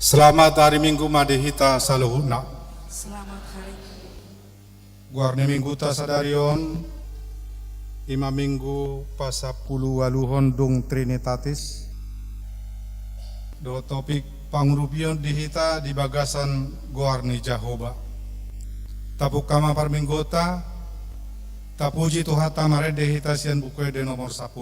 Selamat hari Minggu madihita saluhuna. Selamat hari Guarne minggu ta sadarion. Ima minggu pasapulu waluhon dung Trinitatis. Do topik pangrupion dihita di bagasan Guarni Jahoba. Tapuk kama parminggota. Tapuji tuhata mare dihita sian buku de nomor 10.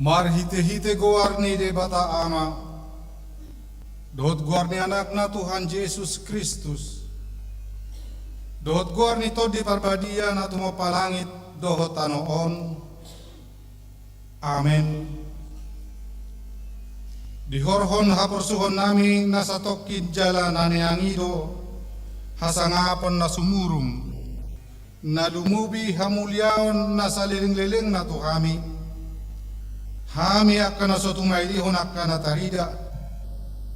Mar hite-hite Guarni de bata ama. Dohot Guarni anak na Tuhan Yesus Kristus. Dohot Guarni to di parbadia na tumo palangit dohot anoon. Amen. Dihorhon haporsuhon nami nasa tokkid jalan aneangido. Hasangapon na sumurum. Na lumubi hamulyaon na saliling-liling na to kami. Hami akan so tumailihon akan na tarida.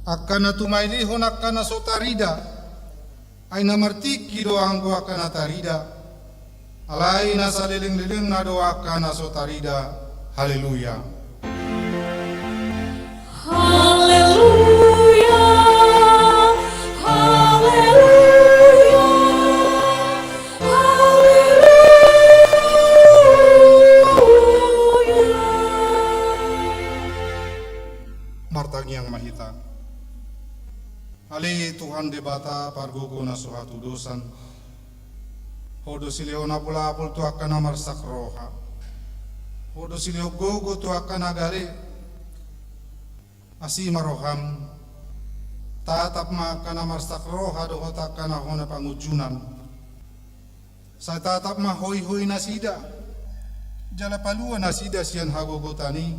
Akan na tumailihon akan na so tarida. Ay namartik kido ang go akan na tarida. Alay na sa liling-liling na do akan na so tarida. Haleluya. Haleluya. martagi yang mahita. Ali Tuhan debata pargogo na suhatu dosan. Hodo sileo na pula apul tu akan marsak roha. Hodo sileo gogo tu akan agare. Asi maroham. Tatap makan marsak roha dohot akan ahona pangujunan. Sa tatap ma hoi na sida. Jala palua na sida sian hagogotani.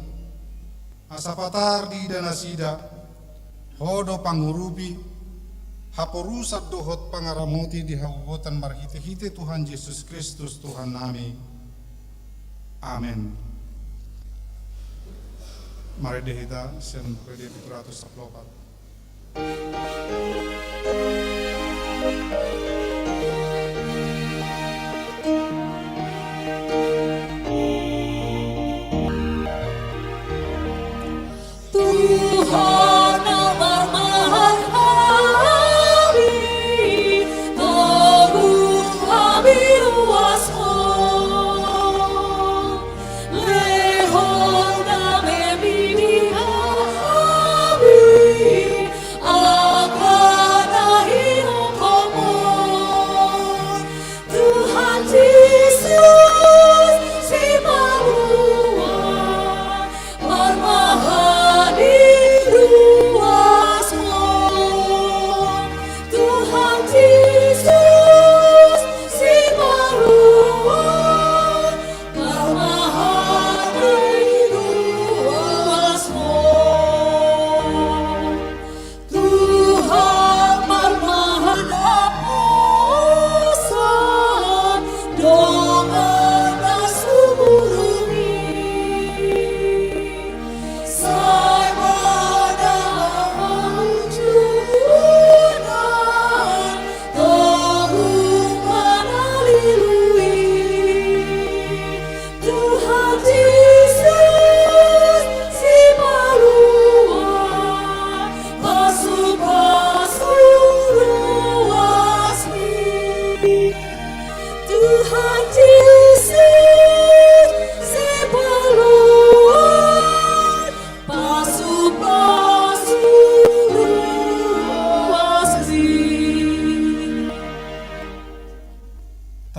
Asapatar di dana sida. Hodo pangurubi, haporusat dohot pangaramoti di hagogotan marhite-hite Tuhan Yesus Kristus Tuhan nami. Amin. Mari dihita sian pwede 714.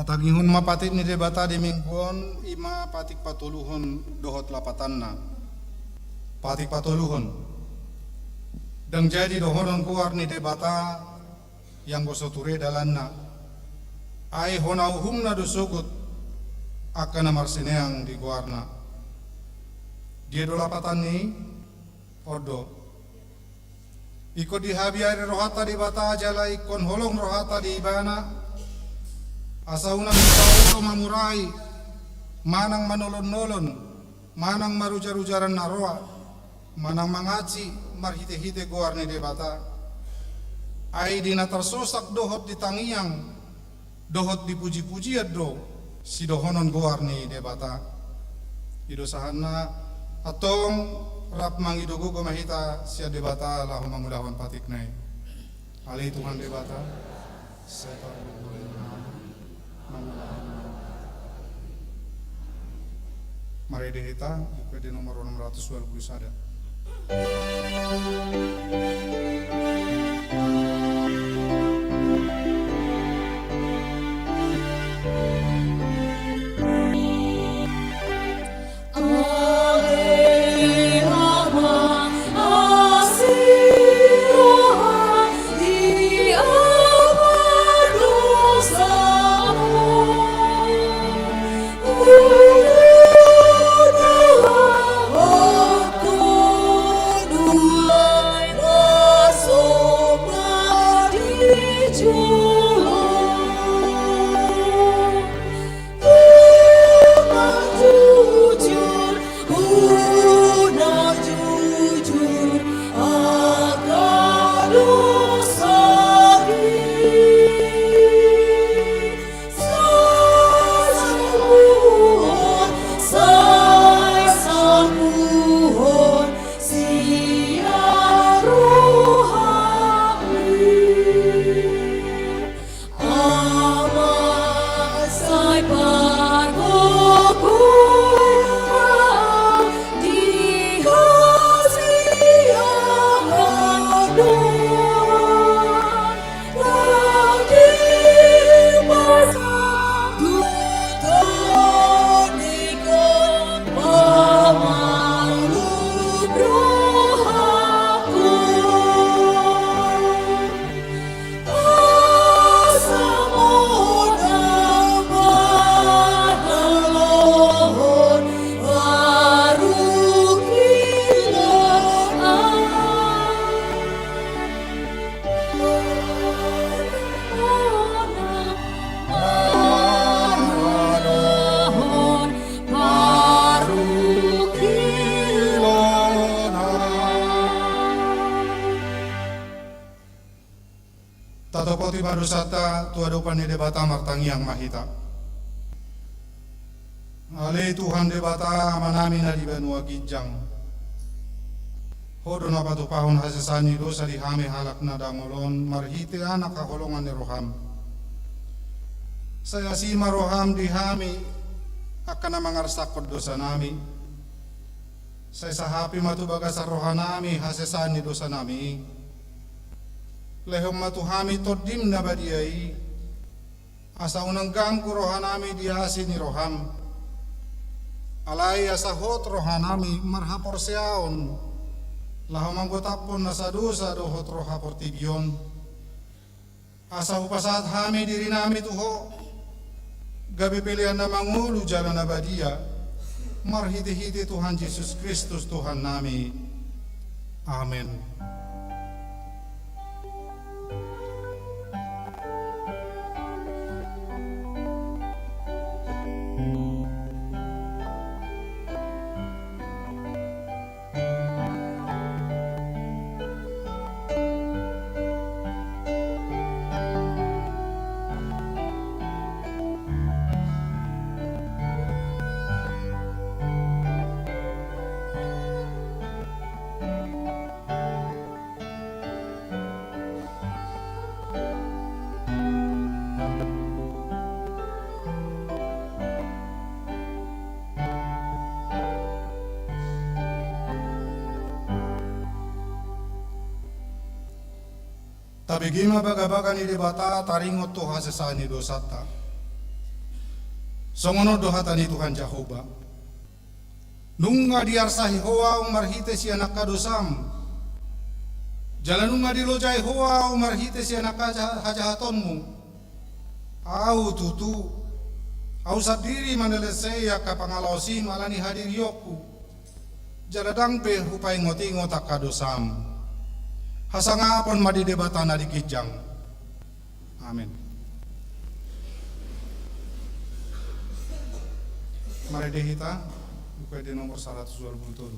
Tatagihun mapatit ni debata di mingguan ima patik patuluhun dohot lapatanna. Patik patuluhun. Dan jadi dohonon kuar ni debata yang bosoture dalanna. Ai honauhumna dosugut akan marsineang di kuarna. Dia do lapatan ni podo. Iko dihabiari rohata di bata jala ikon holong rohata di ibana. Asa unang ito mamurai, manang manolon-nolon, manang marujar-rujaran naroa, manang mangaci, marhite-hite goar ni debata. Ay di natarsosak dohot di tangiyang, dohot di puji-puji do, si dohonon goar ni debata. Idosahan na atong rap mangidugo gumahita siya debata lahu mangulawan patik na Ali Tuhan debata, sepa Mari dihita buku di nomor 621. Oh tatopoti barusata tuadopan ni debata martangiang mahita. Ale Tuhan debata manami na di benua gijang. Hodo na patupahon hasesani dosa di hame halak na dangolon marhite anak kaholongan ni roham. Saya si maroham di hami akan na mangarsakot dosa nami. Saya sahapi matubaga sa rohanami hasesani dosa nami. Lehom matuhami todim na badiai. Asa unang gamku rohanami diasi ni roham. Alai asa hot rohanami marhapor seaon. Lahom anggotapon na sa dosa dohot rohapor tibyon. Asa upasat hami diri nami tuho. Gabi pilihan na mangulu jalan na badia. Marhiti-hiti Tuhan Yesus Kristus Tuhan nami. Amin. Tabigima baga-baga ni debata taringot to hasesani dosata. Songono dohata ni Tuhan Jehovah. Nunga diarsahi hoa umarhite si anak kadosam. Jalanunga dilojai hoa umarhite si anak hajahatonmu. Au tutu. Au sadiri maneleseya kapangalosim alani hadir yoku. Jaladang pe hupai ngoti-ngot kadosam. Hasangapon madidebatan na dikijang. Amin. Mari dehita, buku di nomor 127.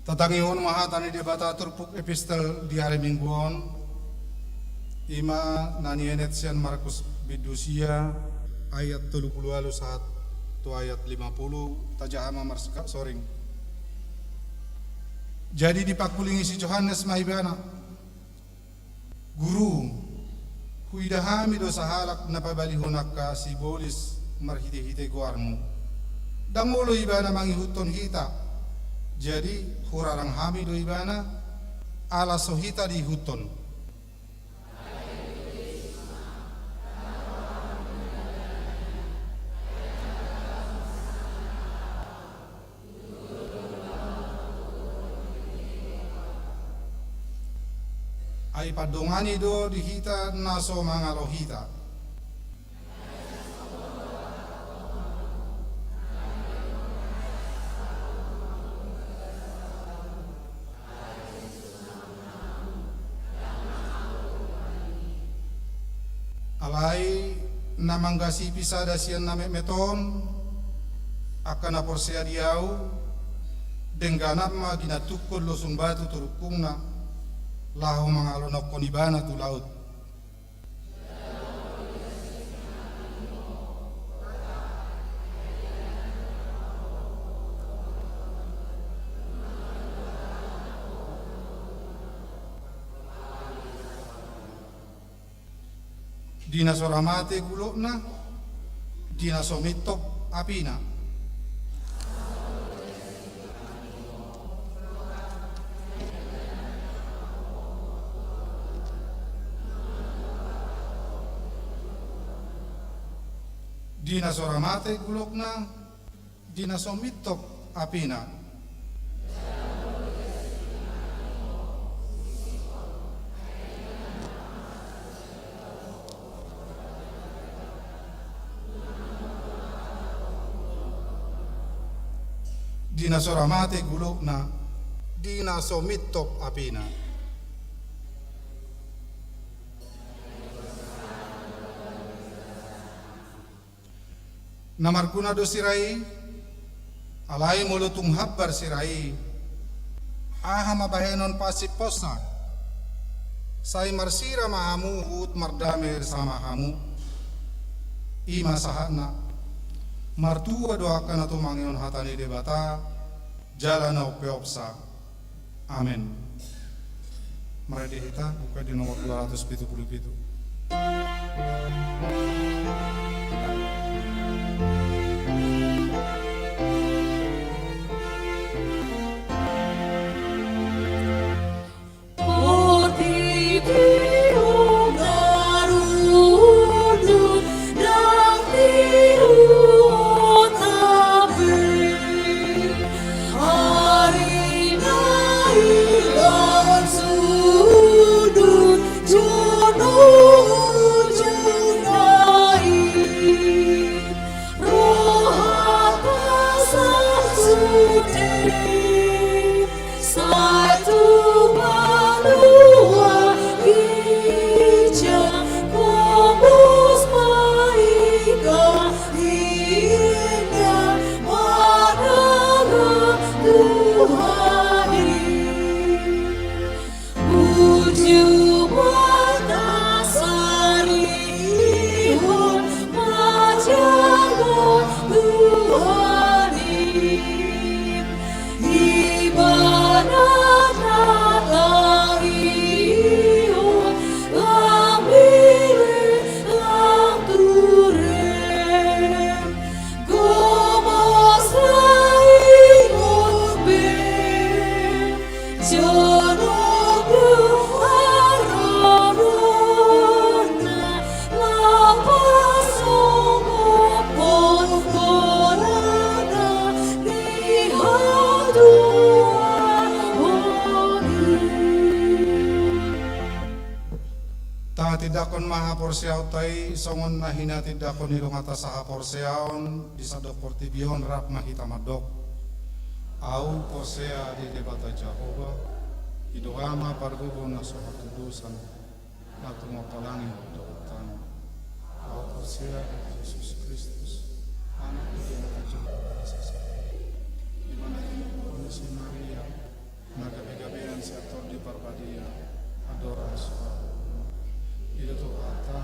Tatangihon mahatani debata turpuk epistel di hari mingguon. Ima nanienet sian Markus bidusia ayat 30 saat tu ayat 50 tajama marska soring. Jadi dipakulingi si Yohanes maibana. Guru, huidahami do sahalak na pabalihon ka si bolis marhite-hite guarmu. Dangulo ibana mangihuton hita. Jadi hurarang hami do ibana ala sohita di huton. Ay padongani do dihita naso mangalohita. Alai namanggasi pisada sian name meton akan aporsea diau dengganap ma ginatukul losun batu turukungna lahu mangalonok konibana tu laut. Dina soramate gulokna, dina somitop apina. Dina soramate gulokna, dina somitop apina. Dina soramate gulokna, dina somitop apina. Namarkuna do sirai, alai mulutung habbar sirai, aha mabahenon pasiposa, sai marsira mahamu hut mardamer sama hamu, ima sahana, martua doakan atau mangion hatani debata, jalan au peopsa, amin. Mari kita buka di nomor 277. Tidakon maha porsiaw tay songon nahina tidakon hilong atas saha porsiaon disadok portibion rap mahita madok au porsea di debata Jehova idoama pargubon na sohatudusan natu mapalangi dotan au porsea Yesus Kristus anak dari Jehova di mana si Maria naga-gabean seator di parpadia adorasi ilo to kata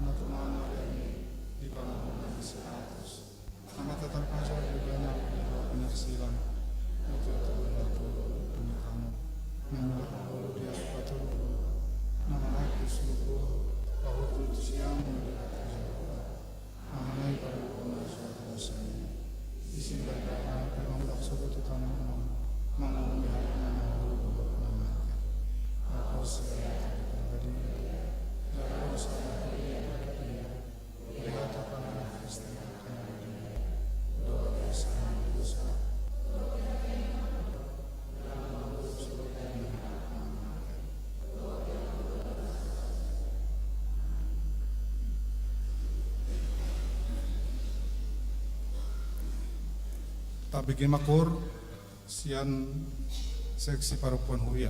na tumana rin di panahon ng sinatos. Ang matatarpasa juga na ilo pinagsilang ito na to pumitano. Nang nakahalo di ako patulo na manakis lupo pahutut siyang mengenai paripurna suatu usaha isi berkaitan dengan takso ketutangan mengalami hal yang mengamalkan aku segala pribadi dalam usaha lihat apa nama Kristen akan doa bersama dosa tak bikin makur sian seksi parupuan huya.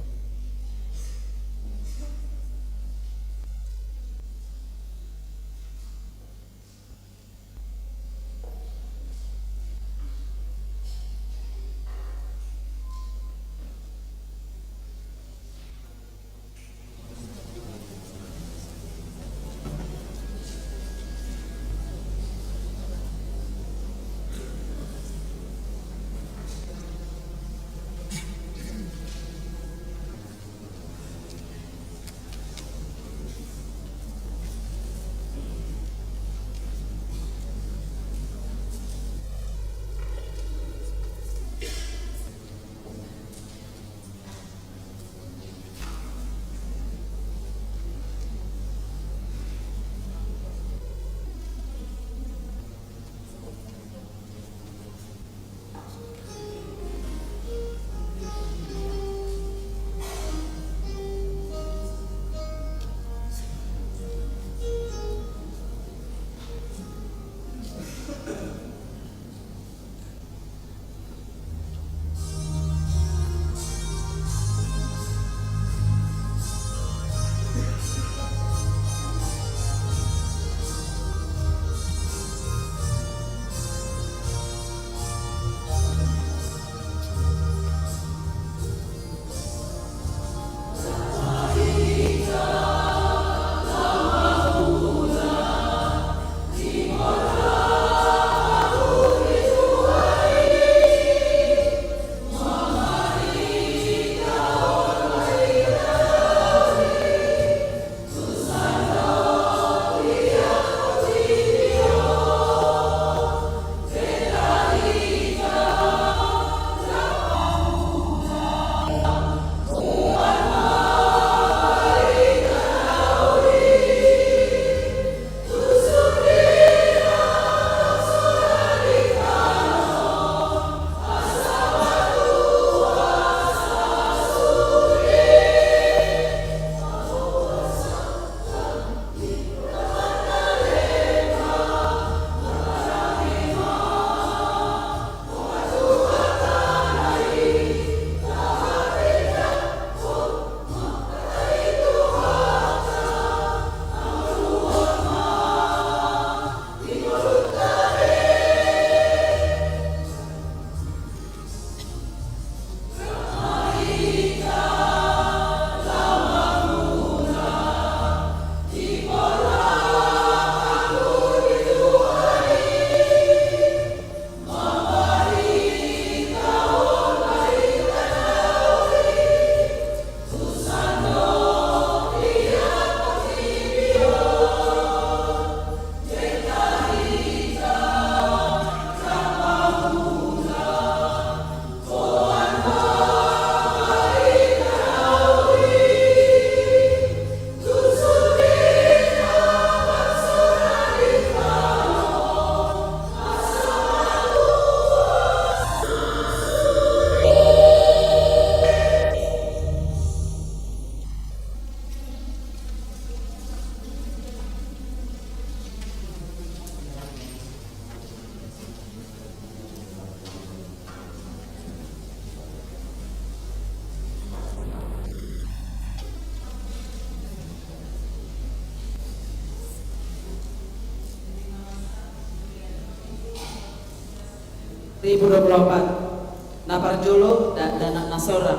Naparjolo dan dana nasora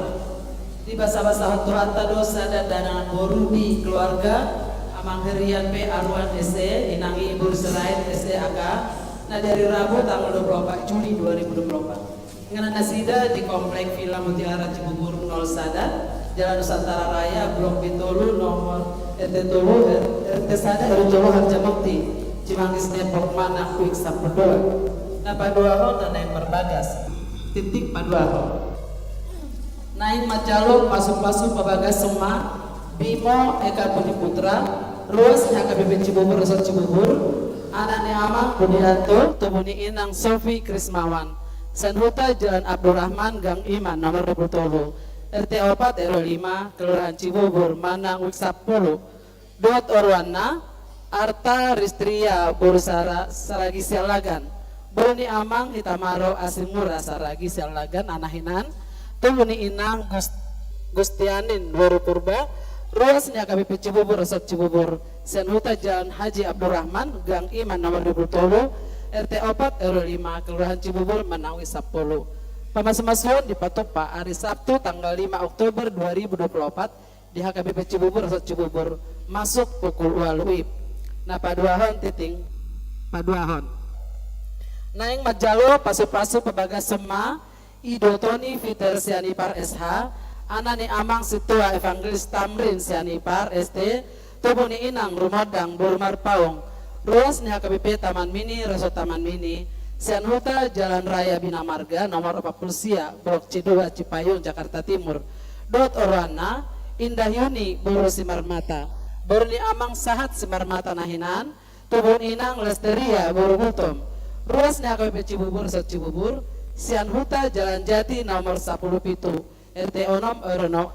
di basa-basa hantu hatta dosa dan dana borubi keluarga Amang Herian P. Arwan SE, Inangi Ibu Serait SE AK. Nah dari Rabu tanggal 24 Juli 2024. Ngana nasida di Komplek Villa Mutiara Cibubur 0 Sada, Jalan Nusantara Raya, Blok Bitolu, nomor RT Tolu, RT Sada, RT Tolu, Harjamukti, Cimanggis Depok, Manang, Kuik, Sampurdoa. Nah Paduahon dan yang berbagas. Titik Paduahon. Naik Macalok, Pasuk-Pasuk, Pabagas Sema, Bimo, Eka Budi Putra, Ruas HKBP Cibubur, Resort Cibubur, Anaknya Amang, Budianto, Tubuni Inang, Sofi, Krismawan, Senhuta, Jalan Abdurrahman, Gang Iman, nomor 20, RT 4, RW 5, Kelurahan Cibubur, Manang, Wiksapulu, Dot Orwana, Arta, Ristria, Bursara, Saragi Sialagan, Boni Amang, Hitamaro, Asimura, Saragi Sialagan, Anahinan, Tubuni Inang, Gustianin, Boru Purba, Ruasnya KBP Cibubur, Resort Cibubur, Senhuta Jalan Haji Abdurrahman, Gang Iman nomor 20, RT 4 RW 5, Kelurahan Cibubur, Manawi 10. Pamas-masuan di Patopa hari Sabtu tanggal 5 Oktober 2024 di HKBP Cibubur, Resort Cibubur, masuk pukul waluib. Nah Paduahon titing Paduahon. Naing Majalo, Pasu-Pasu, Pebagas Sema, Idotoni, Fiter Sianipar SH, Anani Amang Situa Evangelis Tamrin Sianipar ST, Tubuni Inang Rumodang Burmar Paung, Ruasnya HKBP Taman Mini, Resort Taman Mini, Sianhuta Jalan Raya Bina Marga nomor 40 Blok C2 Cipayung Jakarta Timur, Dot Orwana, Indah Yuni Buru Simarmata, Borni Amang Sahat Simarmata Nahinan, Tubun Inang Lesteria Buru Butom, Ruasnya HKBP Cibubur, Resort Cibubur, Sianhuta Jalan Jati nomor 10 Pitu, RT Onom,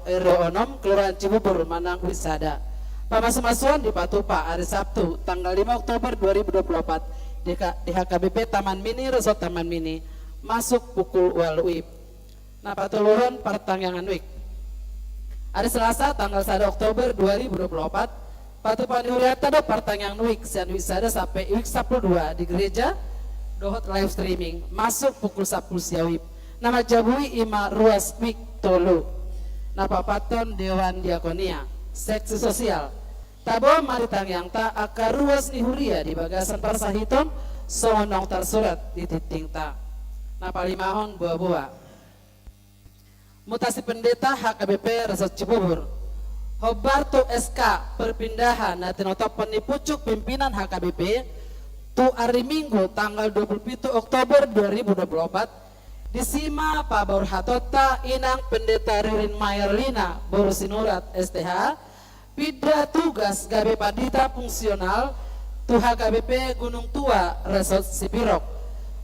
RW Onom, Kelurahan Cibubur, Manang, Wisada. Pamas-masuan di Patupa hari Sabtu tanggal 5 Oktober 2024 di HKBP Taman Mini, Resort Taman Mini, masuk pukul waluib. Nah patuluhun pertanggangan wik. Hari Selasa tanggal 1 Oktober 2024 Patupa Niuriata do pertanggangan wik Sian Wisada sampai wik 12 di gereja dohot live streaming, masuk pukul 10 siawib. Nama Jabui Ima Ruas Wik Tolu. Napa Paton Dewan Diakonia Seksi Sosial Tabo Maritang yang tak akar ruas nihuria di bagasan Parsahiton sonong tersurat di titing ta. Napa limahon buah-buah mutasi pendeta HKBP Resort Cibubur Hobarto SK perpindahan na tinotop penipucuk pimpinan HKBP tu hari Minggu tanggal 27 Oktober 2024 disima Pak Baur Hatota Inang Pendeta Ririn Mayerlina Baru Sinurat STH pida tugas GB Padita fungsional tu HKBP Gunung Tua Resort Sipirok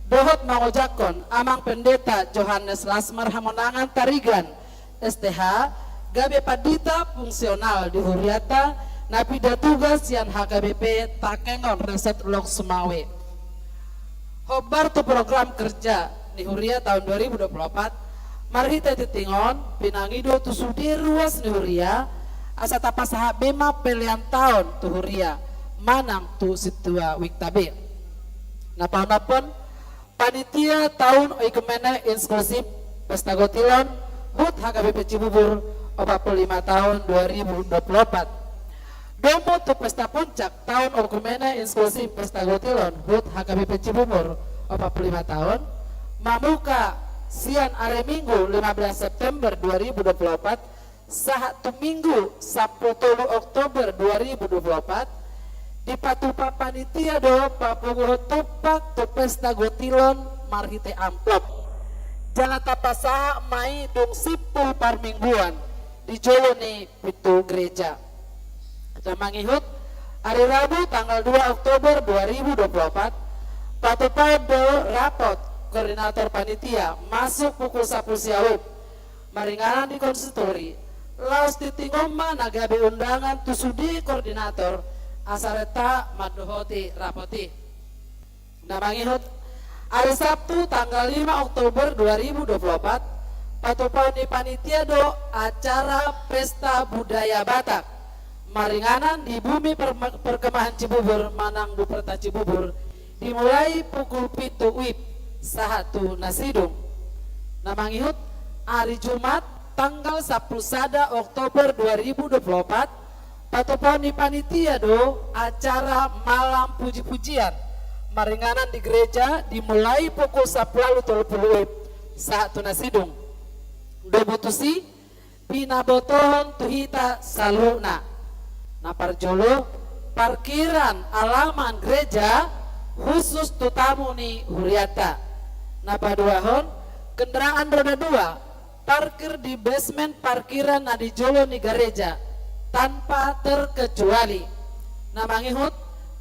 dohot mangojakon Amang Pendeta Johannes Lasmar Hamonangan Tarigan STH GB Padita fungsional di Huriata na pida tugas yang HKBP Takengon Resort Lok Sumawe hobar tu program kerja di Huria tahun 2024 marhita titingon pinangido tu sudi ruas di Huria asa tapasaha bema pelian tahun tu Huria manang tu situa wiktabe napon panitia tahun oikumene inklusif pesta gotilon hut HKBP Cibubur 45 tahun 2024 dompo tu pesta puncak tahun oikumene inklusif pesta gotilon hut HKBP Cibubur 45 tahun Mamuka sian are Minggu 15 September 2024 saat tu Minggu 10 Oktober 2024 di Patupa panitia do Papunguh tupak tu pesta gotilon marhite amplop jangan tapasaha mai dong sipul parmingguan di Joloni pitu gereja mangihut hari Rabu tanggal 2 Oktober 2024 Patupa do rapot koordinator panitia masuk pukul 10 siawib maringanan di konsistori laos titingoma nagabe undangan tusudi koordinator asareta madohoti rapoti namangihut hari Sabtu tanggal 5 Oktober 2024 Patupauni panitia do acara pesta budaya Batak maringanan di bumi perkemahan Cibubur Manang Duperta Cibubur dimulai pukul 7 wib sahatu nasidung namangihut hari Jumat tanggal 10 Sada Oktober 2024 Patupon di panitia do acara malam puji-pujian maringanan di gereja dimulai pukul 10.30 saat tunasidung. Dobutusi pinabotohon tuhita saluna. Naparjolo parkiran alaman gereja khusus tutamu ni huriata. Napaduahon kendaraan roda 2 parkir di basement parkiran na di jolo ni gereja tanpa terkecuali. Namangihut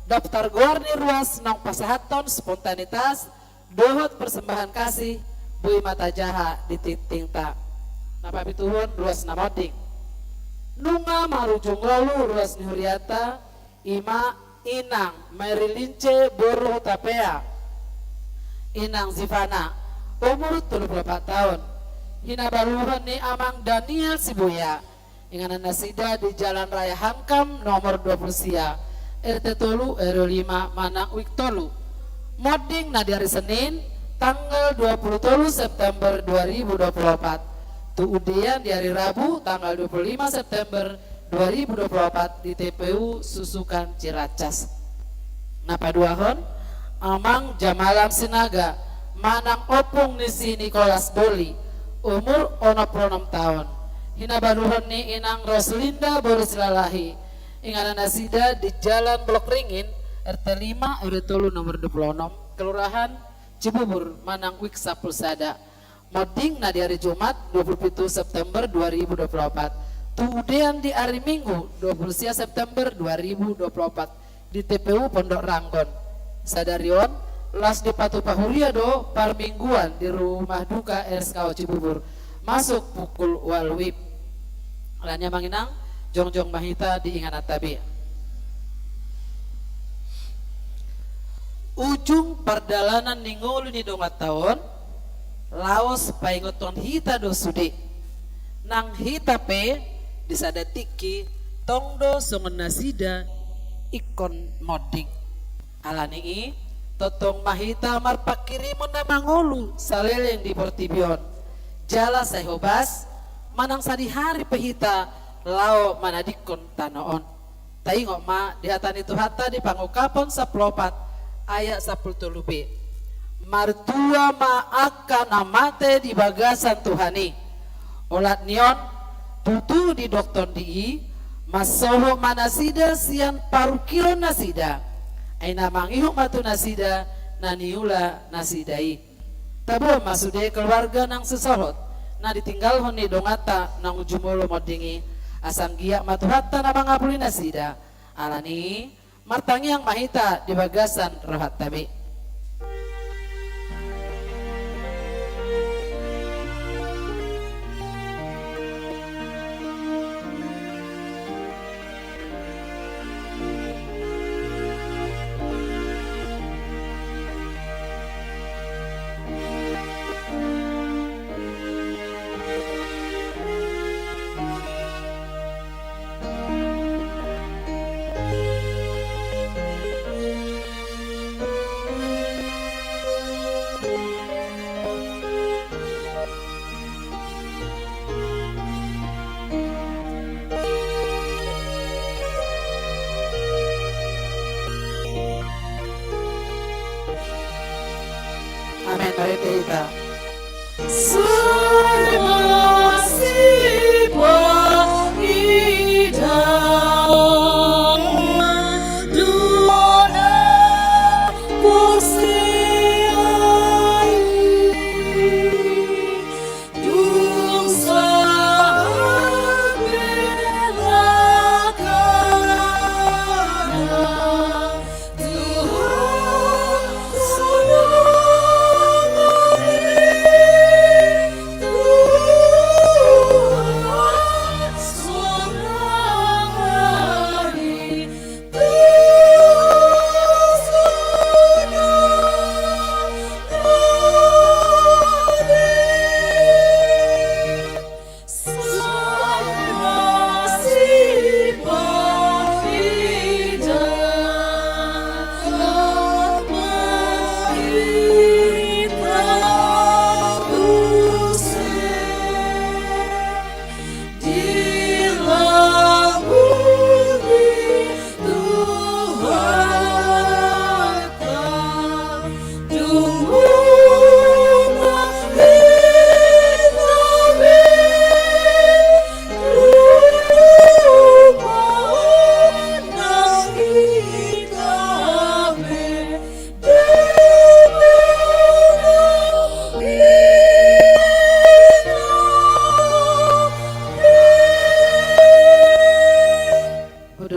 daftar gorni ruas nang pasahaton spontanitas dohot persembahan kasih bui mata jaha di titing tak. Napa bituhun ruas namoding. Nunga marujung lalu ruas ni huriata ima inang Merilince Boruh Tapea. Inang Zivana umur 34 tahun. Hinabaluhan ni Amang Daniel Sibuya. Inganan nasida di Jalan Raya Hankam nomor 20 sia RT Tolu RW 5 Manang Wik Tolu. Moding na di hari Senin tanggal 23 September 2024. Tuudian di hari Rabu tanggal 25 September 2024 di TPU Susukan Ciracas. Napaduahon Amang Jamalam Sinaga Manang Opung Nisi Nicholas Doli umur 66 tahun. Hinabaluhan ni Inang Roslinda Boris Lalahi. Inganan nasida di Jalan Blok Ringin RT 5 RW Tolu nomor 26 Kelurahan Cibubur Manang Wik Sapulsada. Moding na di hari Jumat 27 September 2024. Tuudean di hari Minggu 20 September 2024 di TPU Pondok Ranggon. Sadarion las di Patu Pahuriado par mingguan di rumah duka RSKO Cibubur masuk pukul walwib. Lanya manginang jongjong mahita di ingan tabi. Ujung perdalanan ningolu ni dongat tahun laos paingoton hita do sude nang hita pe disadatiki tongdo songon nasida ikon moding alani totong mahita marpakirimun na mangolu saleleng di Portibion jala sehobas manang sadihari pehita lao manadikon tanoon taingok ma dihatan itu hata di pangukapon saplopat ayat 10 b martua ma akan amate di bagasan Tuhani olat nion tutu di dokton di masoho manasida sian paru kilo nasida aina mangihuk matu nasida naniula nasidai tabo masude keluarga nang sesorot na ditinggal honi dongata nang ujumolo modingi asang giyak matu hatta na mangapuli nasida alani martangi yang mahita di bagasan rohat tabi. Amin. Mari kita.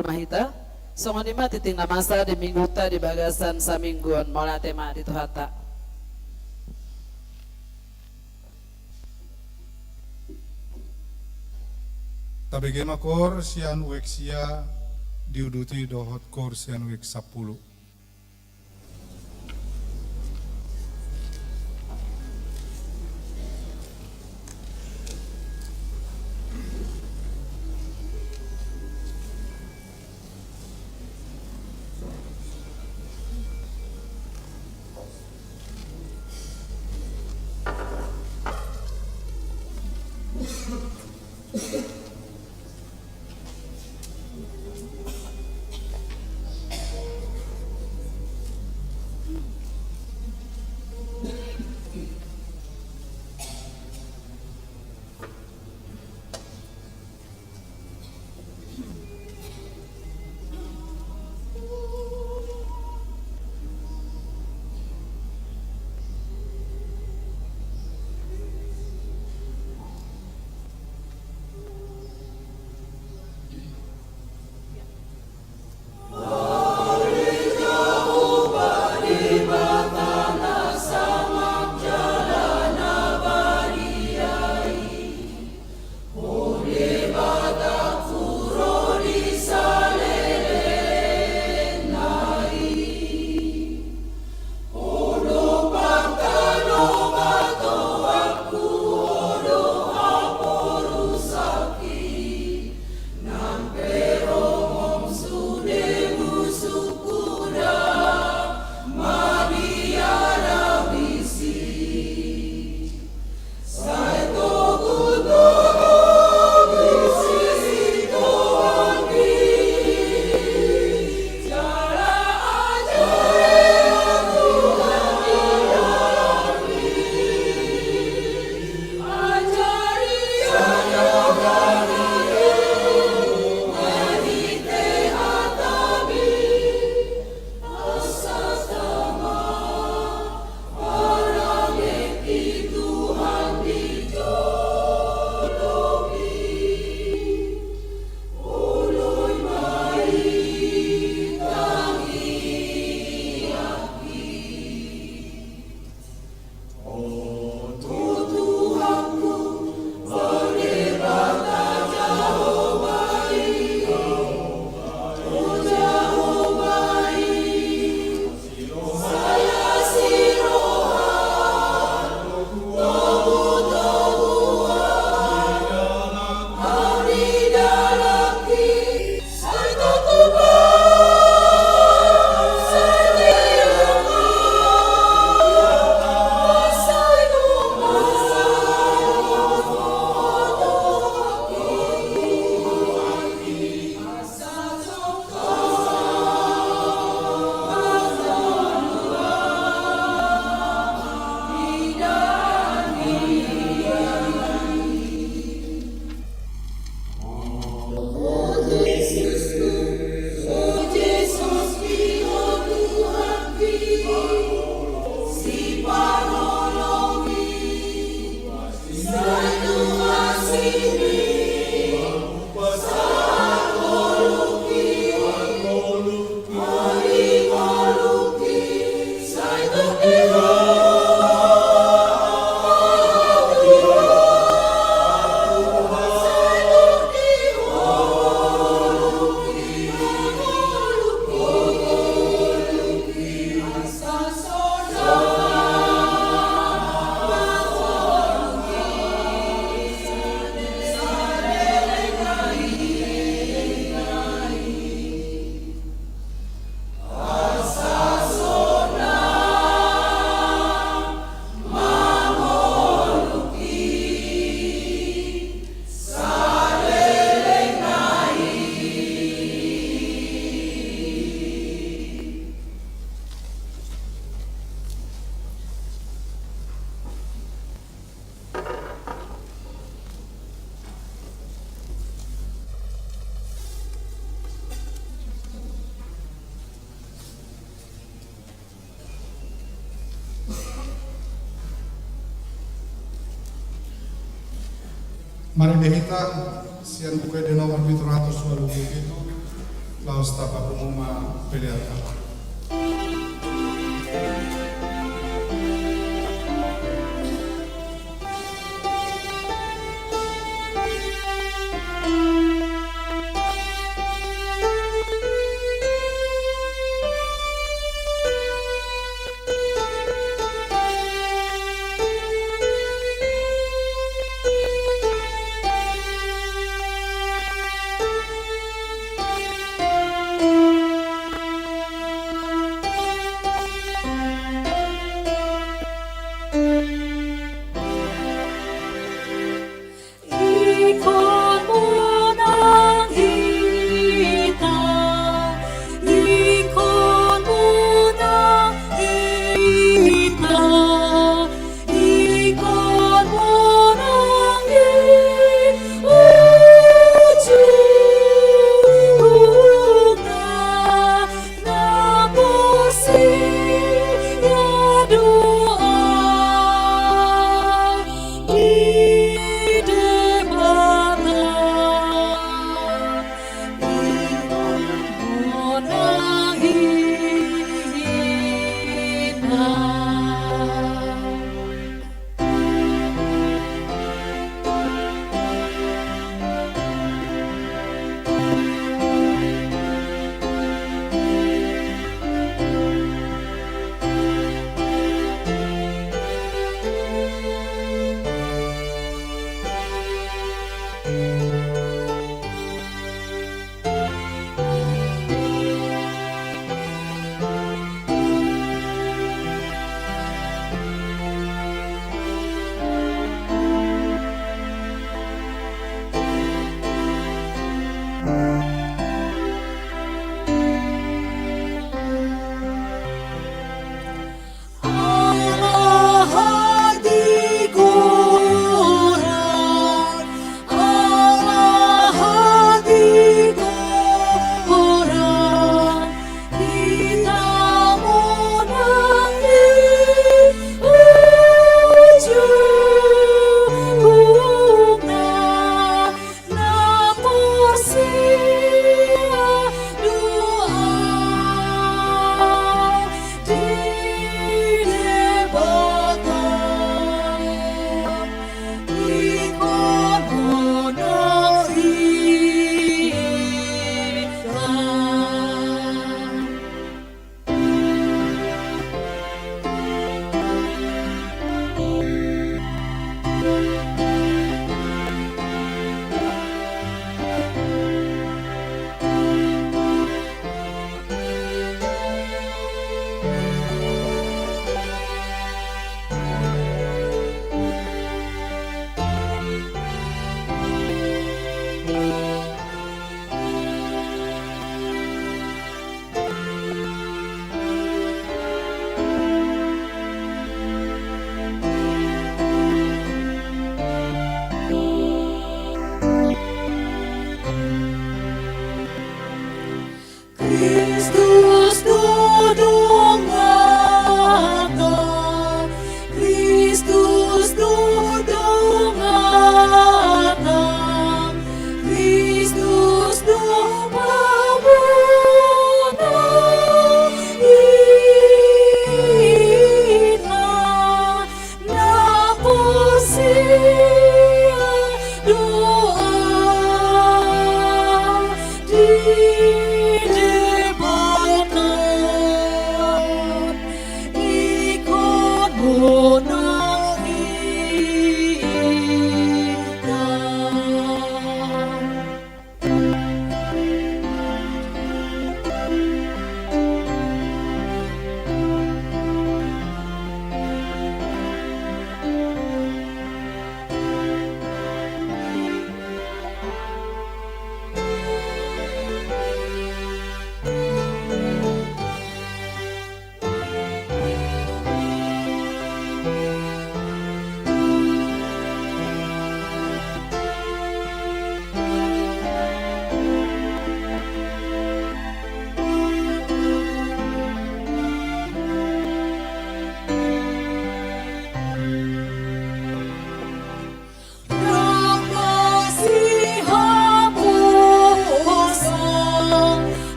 Abdul Mahita. Songonima titing namasa di mingguta di bagasan samingguan mola tema di Tuhata. Tabegema kor sian wek sia diuduti dohot kor sian wek 10. Mari dehita sian bukai de nomor 700 walu begitu Laos tapa pumuma peleata.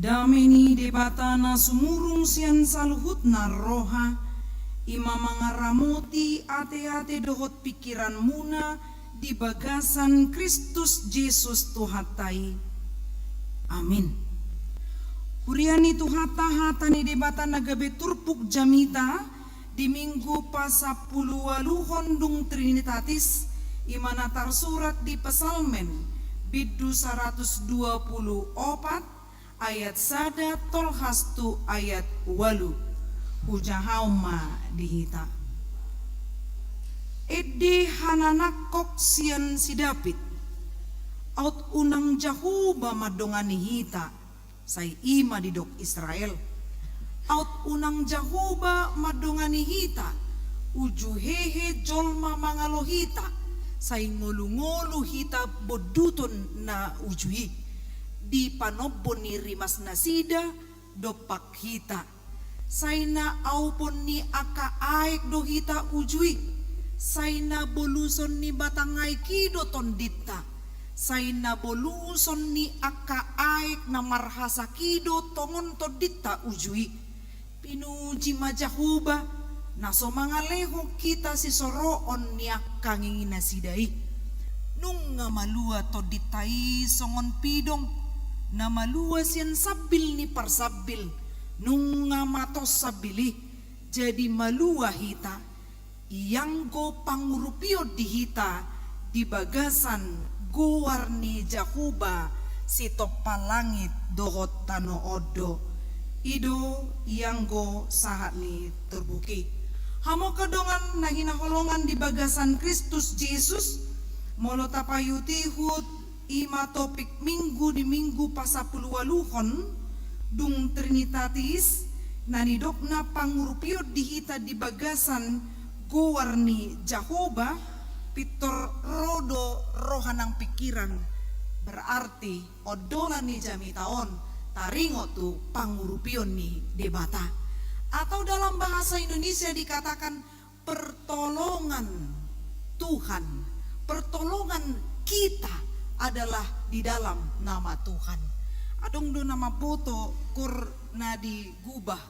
Dameni debatana sumurung sian saluhut na roha, ima mangaramoti ate-ate dohot pikiran muna di bagasan Kristus Yesus Tuhatai. Amin. Uriani tuhata-hata ni debata nagabe turpuk jamita di minggu pasapulu waluhon Trinitatis imana tarsurat di Pesalmen biddu 124 ayat sada tolhastu ayat walu hujahauma dihita. Ede hananakok sian si David out unang Jahuba madongani hita say ima didok Israel out unang Jahuba madongani hita uju hehe jolma mangalohita say ngolu-ngolu hita boduton na ujui di panobon ni rimas nasida dopak hita say na aupon ni aka aek do hita ujui say na boluson ni batangay kido tondita say na boluson ni aka aek na marhasa kido tongon tondita ujui pinuji majahuba naso mangaleho kita si soroon ni aka ngingina sidai nung nga malua toditai songon pidong na malua sian sabil ni parsabil nung nga matos sabili jadi malua hita iyang go pangurupio di hita di bagasan guwarni Jahuba si topalangit dohot tano odo ido iyang go sahat ni terbuki hamo kadongan na hinaholongan di bagasan Kristus Yesus molo tapayuti hut ima topik minggu di minggu pasapuluwaluhon dung Trinitatis nanidok na pangurupio di hita di bagasan guwarni Jahoba pitor rodo rohanang pikiran berarti odolan ni jamitaon taringo tu pangurupion ni debata atau dalam bahasa Indonesia dikatakan pertolongan Tuhan, pertolongan kita adalah di dalam nama Tuhan. Adong do nama boto kur nadi gubah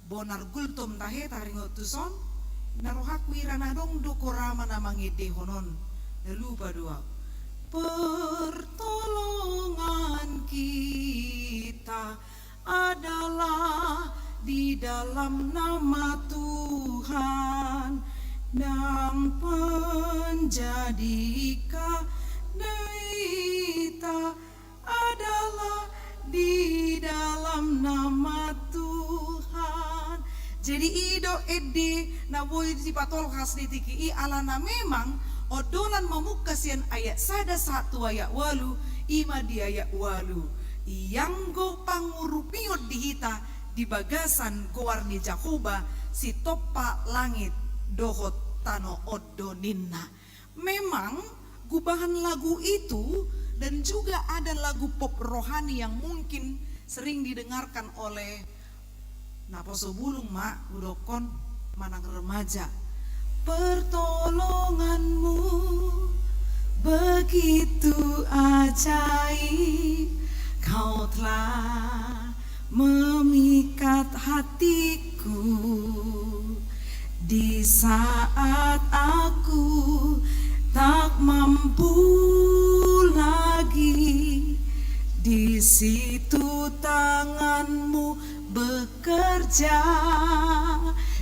bonar gultum tahe taringo tuson narohak wirana dong do korama namangide honon lupa dua pertolongan kita adalah di dalam nama Tuhan dan penjadika kita adalah di dalam nama Tuhan. Jadi ido ede na boy di patol khas di tiki alana memang odolan mamukasian ayat sada satu ayat walu ima di ayat walu yang go pangurupiot dihita di bagasan gowarni Jakoba si topa langit dohot tano odoninna. Memang gubahan lagu itu dan juga ada lagu pop rohani yang mungkin sering didengarkan oleh naposo bulung mak udokon manang remaja. Pertolonganmu begitu ajaib, kau telah memikat hatiku di saat aku tak mampu lagi. Di situ tanganmu bekerja.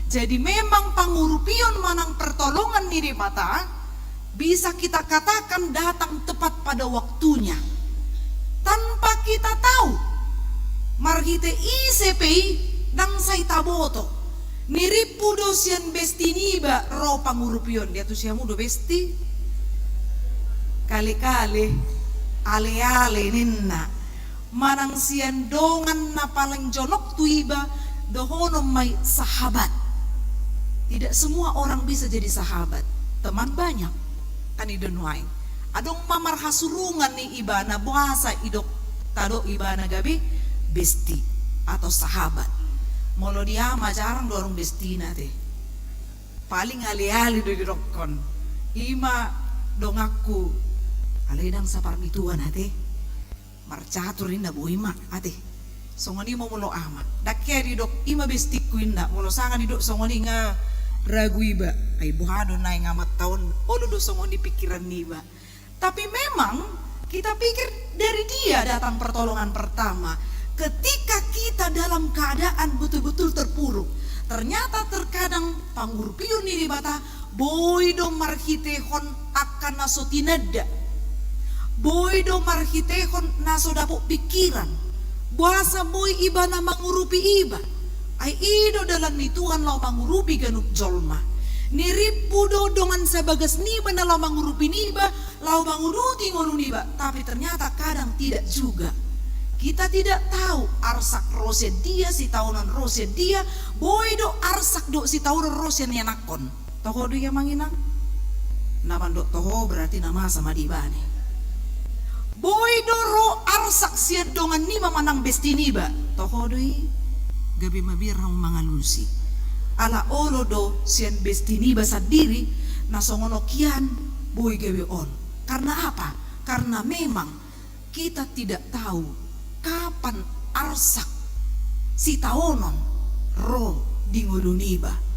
Jadi memang pangurupion manang pertolongan ni mata bisa kita katakan datang tepat pada waktunya tanpa kita tahu. Margite ICPI nang say taboto niripu dosian besti niba ro pangurupion dia tu siamu do besti kali-kali ale-ale ninna manang sian dongan na paling jonok tu iba dohono may sahabat. Tidak semua orang bisa jadi sahabat, teman banyak kan idonuain adong mamar hasurungan ni iba na bahasa idok tado iba na gabi besti atau sahabat. Molo dia jarang dorong bestina teh. Paling ali-ali do dirokon. Ima dongaku aledang saparmituan ate. Marcatur inda boima ate. songoni mo mulo ama dakkeri dok ima bestikuinda mulo sanga di dok songoni nga ragu iba ay buhado na nga tahun olo do songoni pikiran niba. Tapi memang kita pikir dari dia datang pertolongan pertama ketika kita dalam keadaan betul-betul terpuruk. Ternyata terkadang pangurpiun ni bata boido marhitehon akan nasotineda, boido marhitehon nasodapok pikiran, buasa boy iba na mangurupi iba, ay ido dalam nituan lau mangurupi ganuk jolma, niripu do dongan sabagas niba na lau mangurupi niba, lau manguruti ngonu niba, tapi ternyata kadang tidak juga. Kita tidak tahu arsak rosya dia si tahunan rosya dia, boido arsak do si tahunan rosya ni anakon. Toho do yang manginang, naman do toho berarti nama sama di bani. Boido ro arsak siat dongan ni manang besti niba, toho do gabi mabir ram mangalusi. Ala olo do sian besti niba sadiri nasongono kian boy gabi on. Karena apa? Karena memang kita tidak tahu kapan arsak si taonon ro di nguduniba.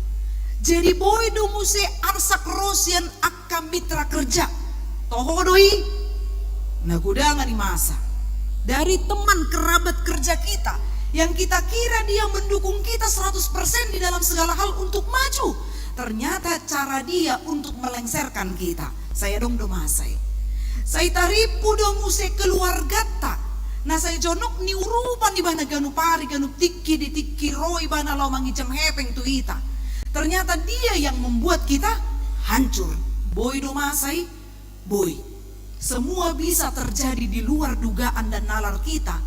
Jadi boy do muse arsak rosian akka mitra kerja tohodoi nagudangan di masa dari teman kerabat kerja kita yang kita kira dia mendukung kita 100% di dalam segala hal untuk maju, ternyata cara dia untuk melengsarkan kita. Saya dong do masai saya taripu do muse keluarga tak. Nah saya jonok ni urupan di bana ganu pari ganu tiki di tiki roi bana lau mangicam hepeng tu ita. Ternyata dia yang membuat kita hancur. Boy do masai, boy. Semua bisa terjadi di luar dugaan dan nalar kita.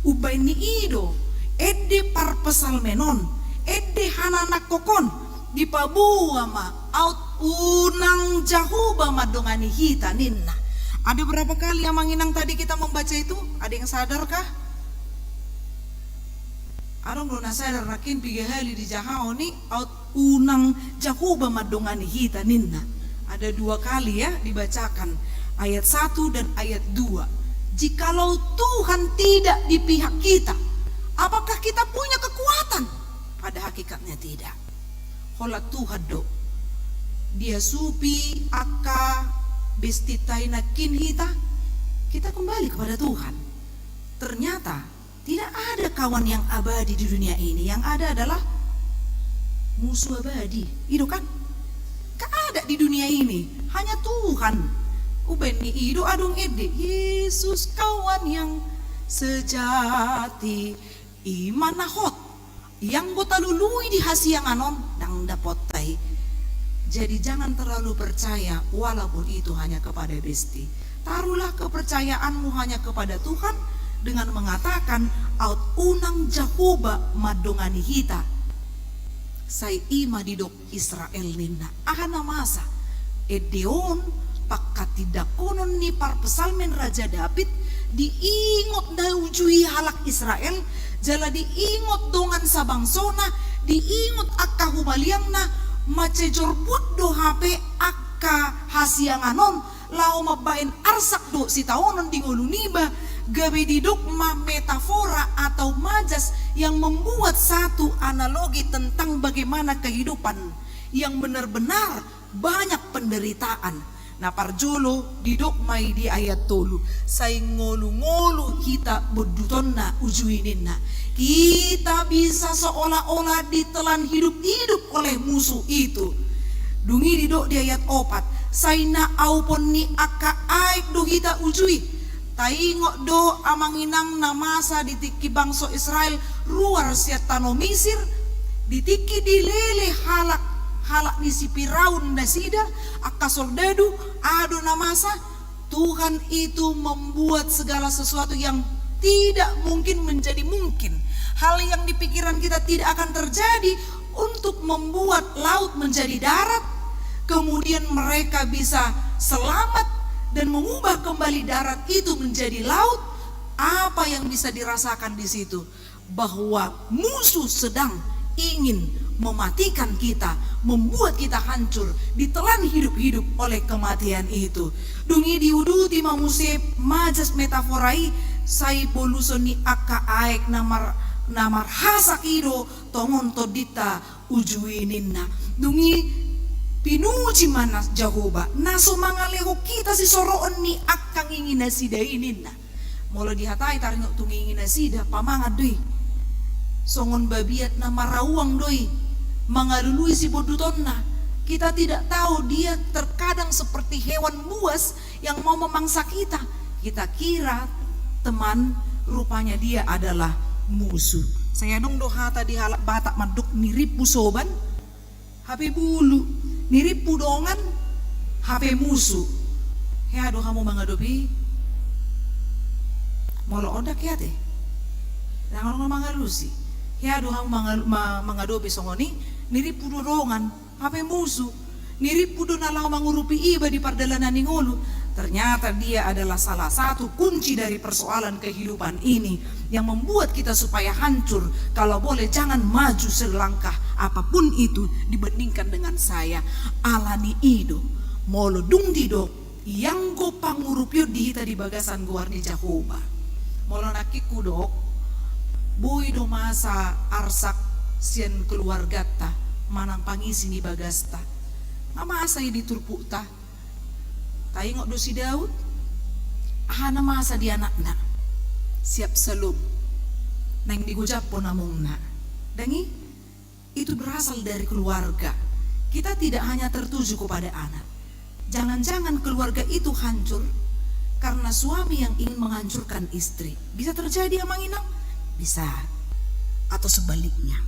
Ubay ni ido, edde parpesal menon, edde hananak kokon, di pabua ma, out unang jahuba madongani hita ninna. Ada berapa kali yang manginang tadi kita membaca itu? Ada yang sadarkah? Arong do sadar nakin piga hali di jahao ni out unang jahuba madongani hita ninna. Ada 2 kali ya dibacakan ayat 1 dan ayat 2. Jikalau Tuhan tidak di pihak kita, apakah kita punya kekuatan? Pada hakikatnya tidak. Hola Tuhan do. Dia supi aka bestitai nakin kita kembali kepada Tuhan. Ternyata tidak ada kawan yang abadi di dunia ini. Yang ada adalah musuh abadi. Itu kan? Gak ada di dunia ini. Hanya Tuhan. Ubeni ido adung ede. Yesus kawan yang sejati. Iman nahot. Yang botalului di hasiang anon. Dang dapotai. Jadi jangan terlalu percaya walaupun itu hanya kepada besti. Taruhlah kepercayaanmu hanya kepada Tuhan dengan mengatakan out unang jahuba madongani hita. Sai ima didok Israel ninna. Ahana masa edeon pakatidakonon ni parpesalmen Raja David diingot na ujui halak Israel. Jala diingot dongan sabangsona, diingot akka humaliangna. Macejor do HP akka hasianganon lau mabain arsak do si taonon di ngoluniba gabe didok ma metafora atau majas yang membuat satu analogi tentang bagaimana kehidupan yang benar-benar banyak penderitaan. Nah parjolo didok mai di ayat tolu say ngolu-ngolu kita bedutonna ujuininna. Kita bisa seolah-olah ditelan hidup-hidup oleh musuh itu. Dungi didok di ayat 4. Saina aupon ni aka aik do kita ujui. Taingok do amanginang namasa ditiki bangsa Israel luar siatano Misir. Ditiki dilele halak ni si Firaun nasida aka soldadu ado namasa. Tuhan itu membuat segala sesuatu yang tidak mungkin menjadi mungkin. Hal yang di pikiran kita tidak akan terjadi untuk membuat laut menjadi darat. Kemudian mereka bisa selamat dan mengubah kembali darat itu menjadi laut. Apa yang bisa dirasakan di situ? Bahwa musuh sedang ingin mematikan kita, membuat kita hancur, ditelan hidup-hidup oleh kematian itu. Dungi diuduti mamuse majas metaforai sai polusoni aka aek namar namar hasak ido tongon to dita ujuininna dungi pinuji mana Jahoba naso mangaleho kita si soroon ni akang ingin nasida ininna molo dihatai taringok tungi ingin nasida pamangat doi songon babiat na marawang doi mangalului si bodutonna. Kita tidak tahu dia terkadang seperti hewan buas yang mau memangsa kita. Kita kira teman, rupanya dia adalah musuh. Saya dong dohata di halak batak maduk niripu soban, HP bulu, niripu dongan, HP musuh. Ya doh kamu mengadopi, molo ondak ya teh, jangan mangalusi. Ya doh kamu mengadopi songoni, niripu dongan. HP musuh, niripu do nalau mangurupi iba di pardalanan ningolu. Ternyata dia adalah salah satu kunci dari persoalan kehidupan ini yang membuat kita supaya hancur. Kalau boleh jangan maju selangkah apapun itu dibandingkan dengan saya. Alani ido, molo dung dido, yang go pangurupyo dihita di bagasan guarni Jahoba. Molo nakiku dok, boy do masa arsak sien keluarga ta. Manang pangisi ni bagasta mama asay di turpu ta tayo ngok do si Daud ahana masa di anak na siap selum nang digujap po namong na dangi itu berasal dari keluarga. Kita tidak hanya tertuju kepada anak, jangan-jangan keluarga itu hancur karena suami yang ingin menghancurkan istri. Bisa terjadi amang inang? Bisa, atau sebaliknya.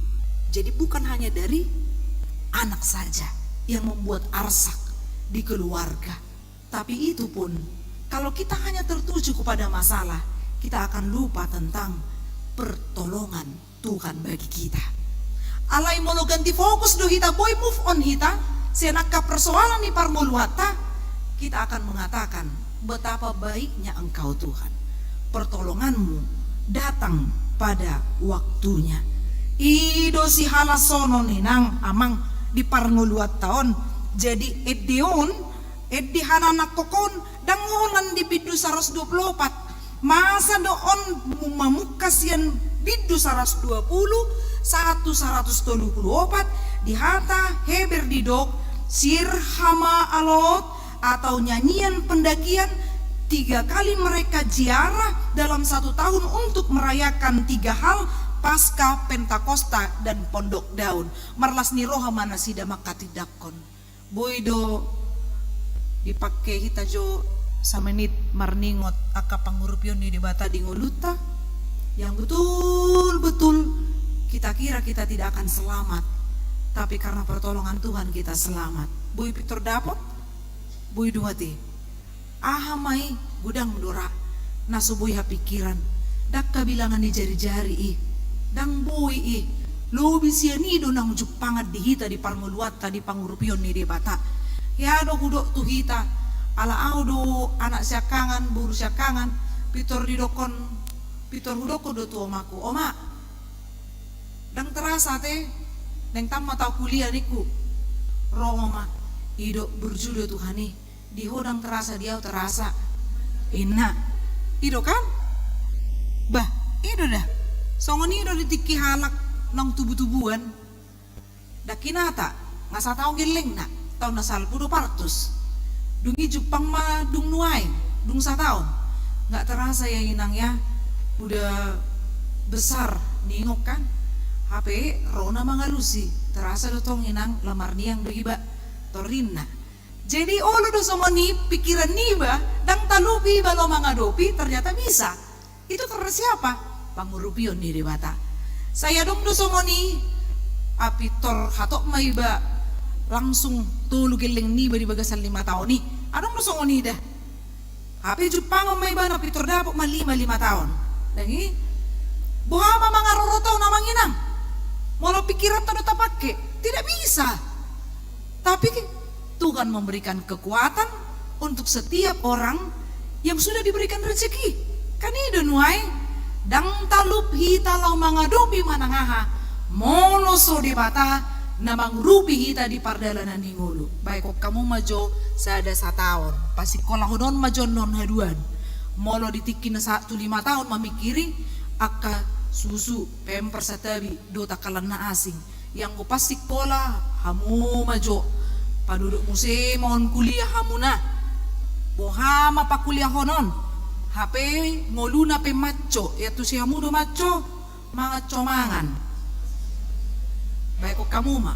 Jadi bukan hanya dari anak saja yang membuat arsak di keluarga, tapi itu pun kalau kita hanya tertuju kepada masalah, kita akan lupa tentang pertolongan Tuhan bagi kita. Alai molo ganti fokus do hita boy move on hita, senaka persoalan ni parmoluata, kita akan mengatakan betapa baiknya Engkau Tuhan. Pertolonganmu datang pada waktunya. Ido si halasono ninang amang di parnguluat tahun jadi edion edi hananak kokon dangolan di bidu 124 masa doon mamukas yan bidu 120 124 di hata heber didok sirhama alot atau nyanyian pendakian 3 kali mereka ziarah dalam 1 tahun untuk merayakan 3 hal Pasca, Pentakosta, dan Pondok Daun. Marlas ni roha mana sida makatidakon. Boydo dipakai hita jo sa menit marningot aka pangurupyon ni dibata di nguluta. Yang betul-betul kita kira kita tidak akan selamat. Tapi karena pertolongan Tuhan kita selamat. Boy pitor dapot, boy duwati. Ahamai gudang dora, nasuboy hapikiran. Dakka bilangan ni jari-jari dang boy lobi sianido nang jupangat dihita di parnguluata di pangurupyon ni debata ya do hudok tu hita ala audo anak siakangan buru siakangan pitor didokon pitor hudoko do tu omaku oma dang terasa teh dang tamma tau kuliah niku roma ido berjudo Tuhani di hodang terasa dia terasa inna ido kan bah ido dah songon ido ditiki halak nang tubu-tubuan dakinata ngasa taong geleng na taon na salpudo partus dungi jupang ma dung nuay dung sa taon nggak terasa ya inang ya udah besar ningok kan HP rona mangalusi terasa dotong inang lamar niang do iba torina jadi olo do songon ni pikiran niba dang talupi balo mangadopi ternyata bisa itu karena siapa pangurupyon ni debata. Saya dong do somoni apitor hatok maiba langsung tulu geleng ni bari bagasan 5 tahun ni. Adong do somoni dah. Api Jepang maiba na pitor dapok ma 5 tahun. Dangi buhama mangaroroto namang inang. Molo pikiran tado tapake, tidak bisa. Tapi Tuhan memberikan kekuatan untuk setiap orang yang sudah diberikan rezeki. Kan itu nuai dang talup hita lau mangadopi manangaha mono so dibata namang rupi hita di pardalanan hingulu baik kok kamu majo sada 1 tahun pasti kolahudon majo non haduan molo ditikin 1 5 tahun mamikiri aka susu, pampers satabi, dota kalana asing. Yang ko pasik pola, hamu majo. Paduduk muse mohon kuliah hamuna. Bohama pa kuliah honon. HP ngoluna pe macho, yaitu si hamu do macho, mga comangan. Baik ko kamu ma.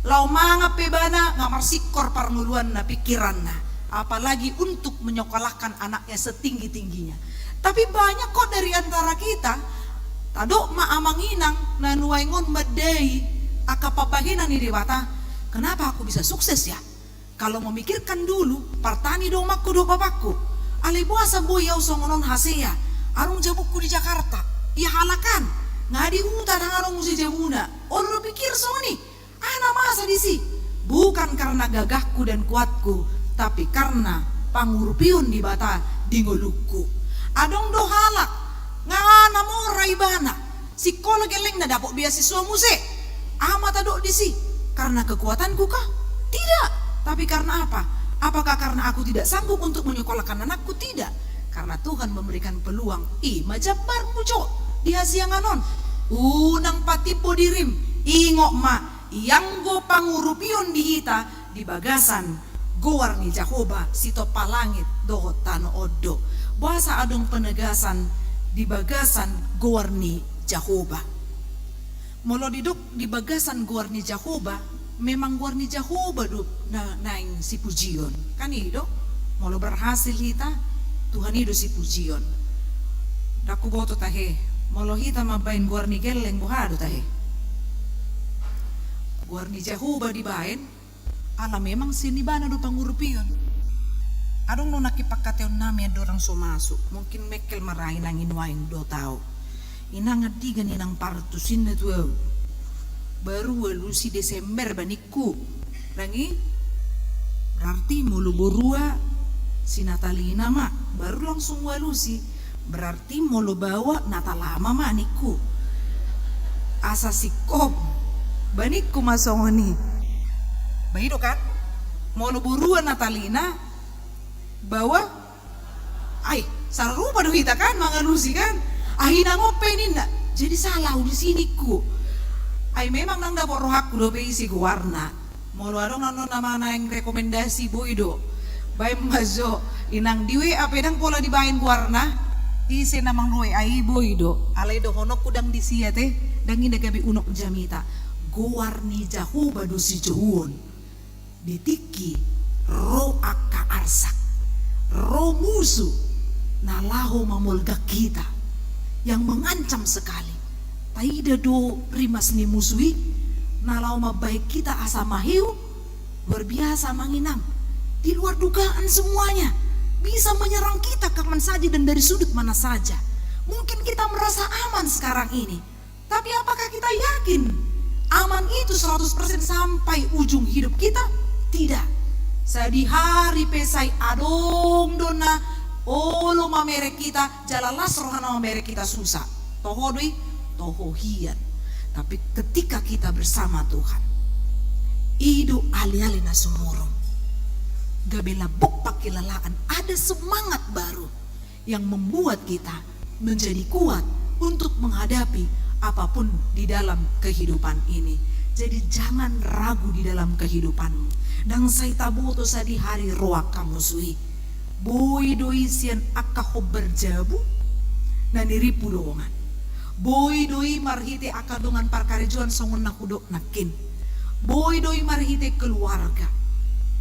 Lau mga pe bana ngamarsikor parnguluan na pikiran na. Apalagi untuk menyokolahkan anaknya setinggi-tingginya. Tapi banyak kok dari antara kita, tado maamanginang nanuaingon madai akapapahinan ni dewata. Kenapa aku bisa sukses ya? Kalau memikirkan dulu, partani do makku do bapakku. Alai buasa boy yau songonon hasea. Arung jabukku di Jakarta. Ia halakan. Ngadi huta dangarong musi jabuna. Orang pikir songoni. Ana masa disi. Bukan karena gagahku dan kuatku, tapi karena pangurupion di bata dingolukku. Adong do halak. Ngana mo raibana. Sikola geleng na dapok beasiswa muse. Amat adok disi. Karena kekuatanku kah? Tidak. Tapi karena apa? Apakah karena aku tidak sanggup untuk menyekolahkan anakku? Tidak. Karena Tuhan memberikan peluang. Majabar mujo di hasianganon. Unang patipo dirim. Ingok ma. Yang go pangurupion dihita di bagasan. Goar ni Jahoba sito palangit doho tano odo. Bahasa adong penegasan di bagasan goar ni Jahoba. Molo diduk di bagasan goar ni Jahoba, memang goar ni Jahoba duk naing si pujion. Kan ido, molo berhasil hita, Tuhan ido si pujion. Daku boto tahe, molo hita mabain goar ni geleng bohado tahe. Goar ni Jahoba dibain, ala memang sini bana do pangurupion. Adong no nakipakateon nami dorang so masuk, mungkin mekel marahin ang inuain do tau. Inang adigan inang partusin na tuaw. Baru walusi Desember banikku. Rangi? Berarti mulu borua si Natalina ma. Baru langsung walusi. Berarti mulu bawa Natalama ma niku. Asa sikop. Banikku masongoni. Bahido kan? Mulu borua Natalina. Bawa. Ay, sarupa do kita kan mga lusi kan? Ahina ngopenin na. Jadi salah di sini ku. Ay memang nang dapur rohakku do pe isi ku warna. Molo adong nano nama na yang rekomendasi boido. Bay mazo inang diwe apedang pola dibain ku warna. Isi namang roe ai boido. Alai do honok kudang disia teh dangi gabi unok jamita. Gowarni Jahoba do si Johun. Ditiki ro akka arsak. Ro musuh nalaho mamolga kita. Yang mengancam sekali. Taida do rimas ni musui, nalau mabaik kita asa mahiu, luar biasa manginam. Di luar dugaan semuanya, bisa menyerang kita kapan saja dan dari sudut mana saja. Mungkin kita merasa aman sekarang ini, tapi apakah kita yakin aman itu 100% sampai ujung hidup kita? Tidak. Sadi hari pesai adong dona olo mamere kita jalalas rohana mamere kita susah. Tohodui, tohohian. Tapi ketika kita bersama Tuhan, idu ali-ali na sumurong. Gabela buk pakilalaan, ada semangat baru yang membuat kita menjadi kuat untuk menghadapi apapun di dalam kehidupan ini. Jadi jangan ragu di dalam kehidupanmu. Dan saya tabuto sa di hari roak kamu sui. Boy doi sian akka hober jabu na niripu doongan. Boy doi marhite akka dongan parkarejuan songon nakudok nakin. Boy doi marhite keluarga.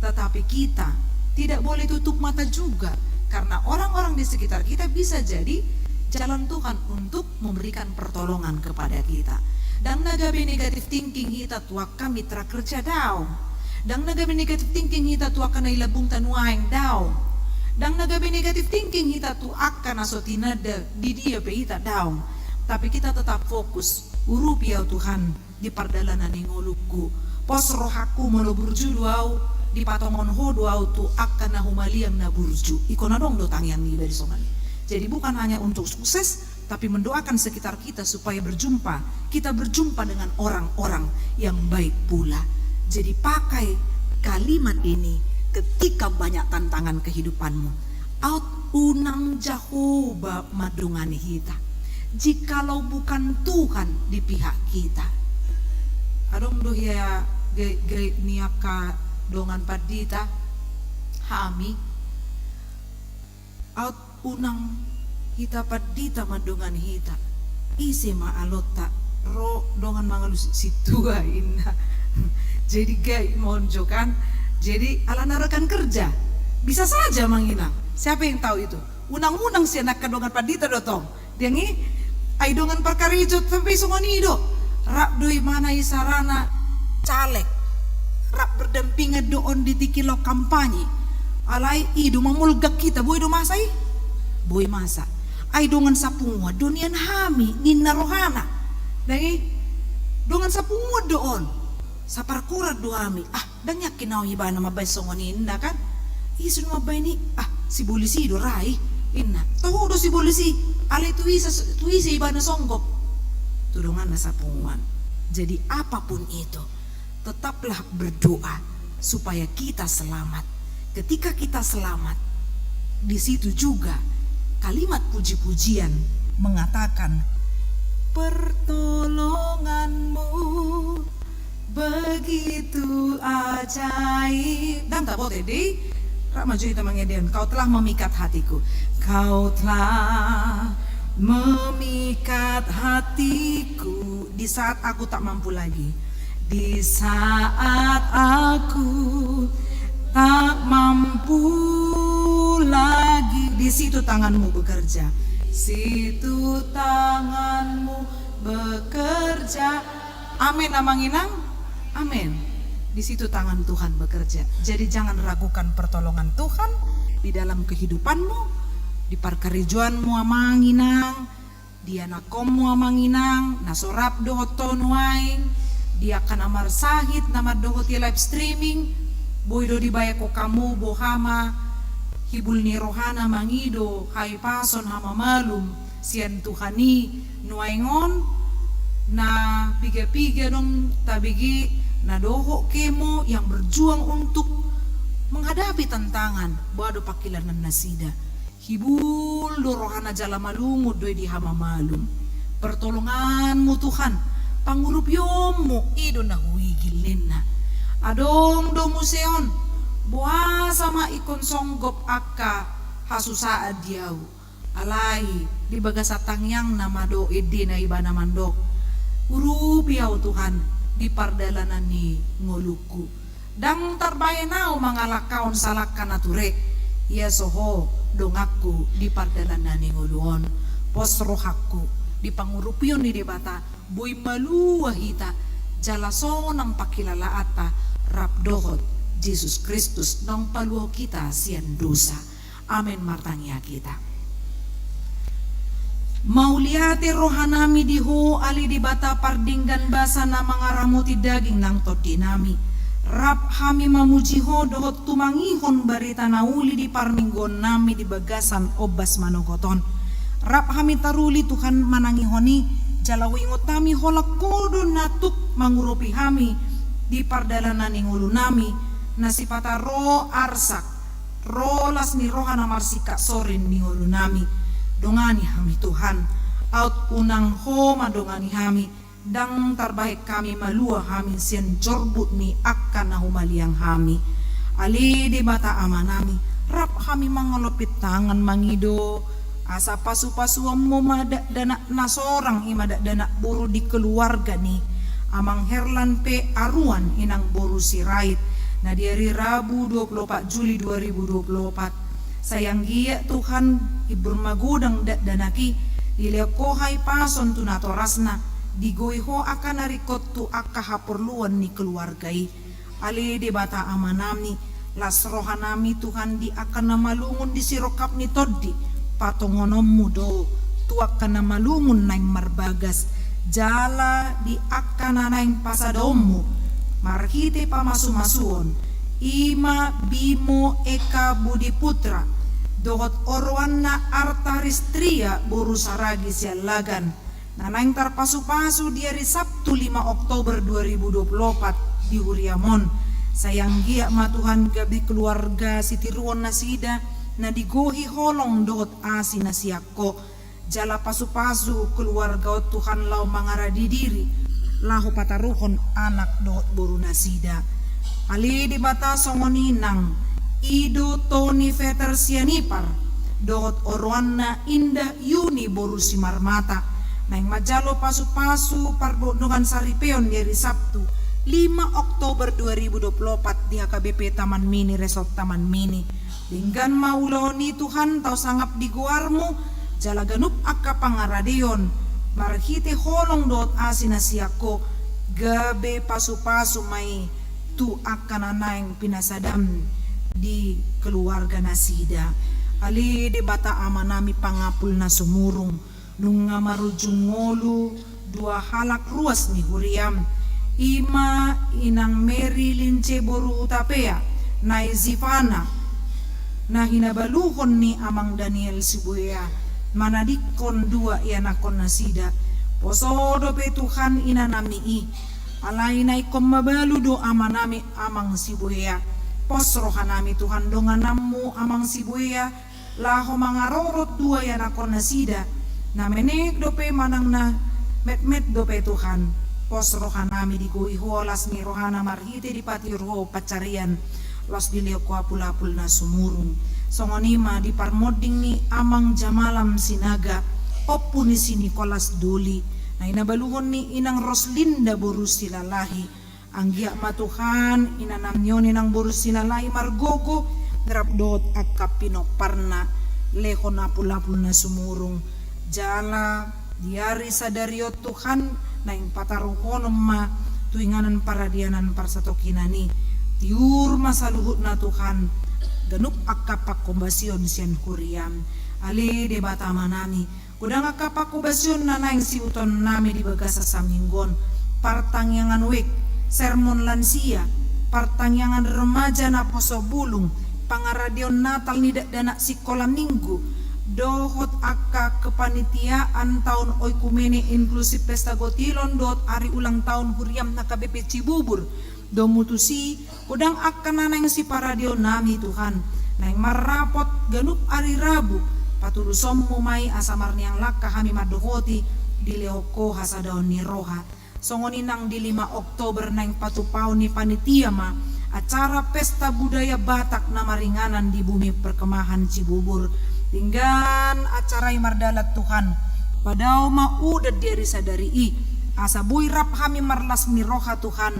Tetapi kita tidak boleh tutup mata juga, karena orang-orang di sekitar kita bisa jadi jalan Tuhan untuk memberikan pertolongan kepada kita. Dan nagabe negative thinking kita tuaka mitra kerja daw. Dan nagabe negative thinking kita tuaka na ilabung tanuaing daw. Dan nagabe negative thinking kita tu akan asotinada di dia peita daun. Tapi kita tetap fokus. Urupi ya Tuhan di pardalanan ngolukku. Pos rohaku molo burju duau di patongon ho duau tu akan nahumaliang na burju. Ikona dong do tangian ni dari somali. Jadi bukan hanya untuk sukses, tapi mendoakan sekitar kita supaya berjumpa. Kita berjumpa dengan orang-orang yang baik pula. Jadi pakai kalimat ini ketika banyak tantangan kehidupanmu. Out unang Jahoba madungani hita. jikalau bukan Tuhan di pihak kita. Adong doh ya gay niaka dongan padita hami out unang hita padita madongan hita isi maalota ro dongan mangalus situa inna. Jadi gay monjo kan, jadi ala narakan kerja bisa saja mangina. Siapa yang tahu itu? Unang-unang si anak kadongan padita dotong dia ngi ay dongan parkarijo sampai sungonido rap doi mana isarana caleg rap berdampingan doon di tikilo kampanye alai ido mamulgak kita boy do masai boy masa ay dongan sapungwa donian hami ninna rohana dangi dongan sapungwa doon sa parkurat do hami dan yakin naw hibana mabay songoninda kan isun mabay ni si polisi do rai inna tahu do si polisi alai tuisa ibana songgop tudongan na sapungwan. Jadi apapun itu tetaplah berdoa supaya kita selamat. Ketika kita selamat, di situ juga kalimat puji-pujian mengatakan pertolonganmu begitu ajaib. Dan tak boleh di rak maju kita mengedian. Kau telah memikat hatiku. Kau telah memikat hatiku di saat aku tak mampu lagi, di saat aku tak mampu lagi, di situ tanganmu bekerja, situ tanganmu bekerja. Amin amanginang, amin. Di situ tangan Tuhan bekerja. Jadi jangan ragukan pertolongan Tuhan di dalam kehidupanmu. Di parkarijuanmu amanginang, dia nakommu amanginang, nasorap dohoto nuaing, dia kan amar sahit namar dohoti live streaming, boydo dibaya ko kamu bohama, hibul ni rohana mangido, hai pason hama malum, sian tuhani nuaingon, na piga-piga dong tabigi, na doho kemo yang berjuang untuk menghadapi tantangan, boado pakilanan nasida. Hibul do rohana jala malumut doi di hama malum. Pertolonganmu Tuhan, pangurupyomu ido na huigilina. Adong do museon, boa sama ikon songgop akka hasusaad diau. Alai di bagasatang yang nama do edi na ibana mandok. Urupiau Tuhan di pardalanan ni ngoluku. Dang tarbayanau mangalakaon salakkan ature. Ya soho dongaku di pardalanan ni ngoluon. Pos rohaku di pangurupion ni debata. Boy maluwa hita jalasonang pakilalaata rapdohot Jesus Kristus nang paluo kita sian dosa. Amin martanya kita. Mauliate rohanami diho ali di bata pardinggan basa na mangaramuti daging nang todinami. Rap hami mamujiho dohot tumangihon barita nauli di parminggon nami di bagasan obas manogoton. Rap hami taruli Tuhan manangihoni jalawingot nami holak kodo natuk mangurupi hami di pardalanan ingulu nami nasipata ro arsak rolas ni rohana marsika sorin ni ulu nami dongani hami Tuhan out unang ho madongani hami dang terbaik kami malua hami sian jorbut ni akan nahumaliang hami ali di bata amanami rap hami mangolopit tangan mangido asa pasu-pasuam mo dana nasorang imada dana buru di keluarga ni amang herlan pe aruan inang boru sirait na di hari Rabu 24 Juli 2024 sayang gia Tuhan ibermagudang danaki dilekohai pason tunatorasna digoiho akan narikot tu akka haperluan ni keluargai ali di bata amanami las rohanami Tuhan di akan namalungun di sirokap ni toddi patongonom mudo tuak kana malungun naing marbagas jala di akan naing pasadommu marhite pamasu-masuon ima bimo eka budi putra dohot orwana artaristria boru saragi sialagan nanaing tarpasu-pasu di hari Sabtu 5 Oktober 2024 di Huriamon sayang gia matuhan gabi keluarga sitiruon nasida na digohi holong dohot asi nasiako jala pasu-pasu keluarga Tuhan lau mangaradi diri lahu pataruhon anak dohot boru nasida. Ali di bata songoninang ido Tony Veter Sianipar dohot orwana indah Yuni boru simarmata naing majalo pasu-pasu pardongan saripeon dari Sabtu 5 Oktober 2024 di HKBP Taman Mini Resort Taman Mini. Dinggan mauloni Tuhan tau sangap di guarmu jala ganup akka pangaradion marhite holong dot asinasiako gabe pasu-pasu mai tu akan anaing pinasadam di keluarga nasida. Ali de bata amanami pangapul na sumurung nunga marujung ngolu 2 halak ruas ni huriam ima inang Mary Lince boru utapea na Zivana na hinabaluhon ni amang Daniel Sibuya manadikon 2 ianakon nasida posodo pe Tuhan inanami alay na ikom mabalu do amanami amang Sibuya posrohanami Tuhan donganammu amang Sibuya laho mangarorot 2 ianakon nasida na menek dope manang na met dope Tuhan pos rohanami di kui holas ni rohana marhite di pati roho pacarian los dileo kuapul-apul na sumurung songonima di parmoding ni amang jamalam sinaga opu ni si Nicolas Doli na inabaluhon ni inang Roslinda borus silalahi anggia matuhan inanamnyon inang borus silalahi margogo ngerapdot akapino parna lehon apul-apul na sumurung jala diari sadariot Tuhan naing pataruhon ma tuinganan paradianan parsatokinani tiur masaluhut na Tuhan ganup akapak kombasion sian huriam ali de bata manami kudang akapak kombasion na naing siuton nami di bagasa saminggon partangyangan wek sermon lansia partangyangan remaja na poso bulung pangaradion Natal nidak dana sikola minggu dohot akka kepanitiaan tahun oikumene inklusif pesta gotilon dot ari ulang tahun huriam na KBP Cibubur do mutusi udang akka nanang si paradio nami Tuhan naing marapot ganup ari Rabu patulusom mumai asamarni yang laka hami madohoti di leoko hasadaon ni roha songoninang di 5 Oktober naing patupau ni panitia ma acara pesta budaya Batak na maringanan di bumi perkemahan Cibubur tinggan acara mardalat Tuhan padao maudat dari sadari asa buirap hami marlas miroha Tuhan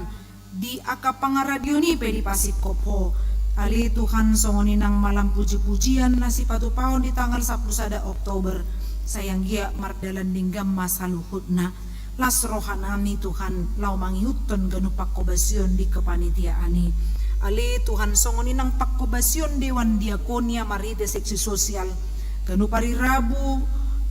di aka pangaradio ni pe di Pasik Kopo ali Tuhan songoninang malam puji-pujian nasi patupaon di tanggal 10 Oktober sayang gia mardalan dinggam masa luhutna las rohanami Tuhan lau mangihuton ganupak kobasion di kepanitiaani ali Tuhan songoninang pakkobasion dewan diakonia marite seksi sosial kanu pari Rabu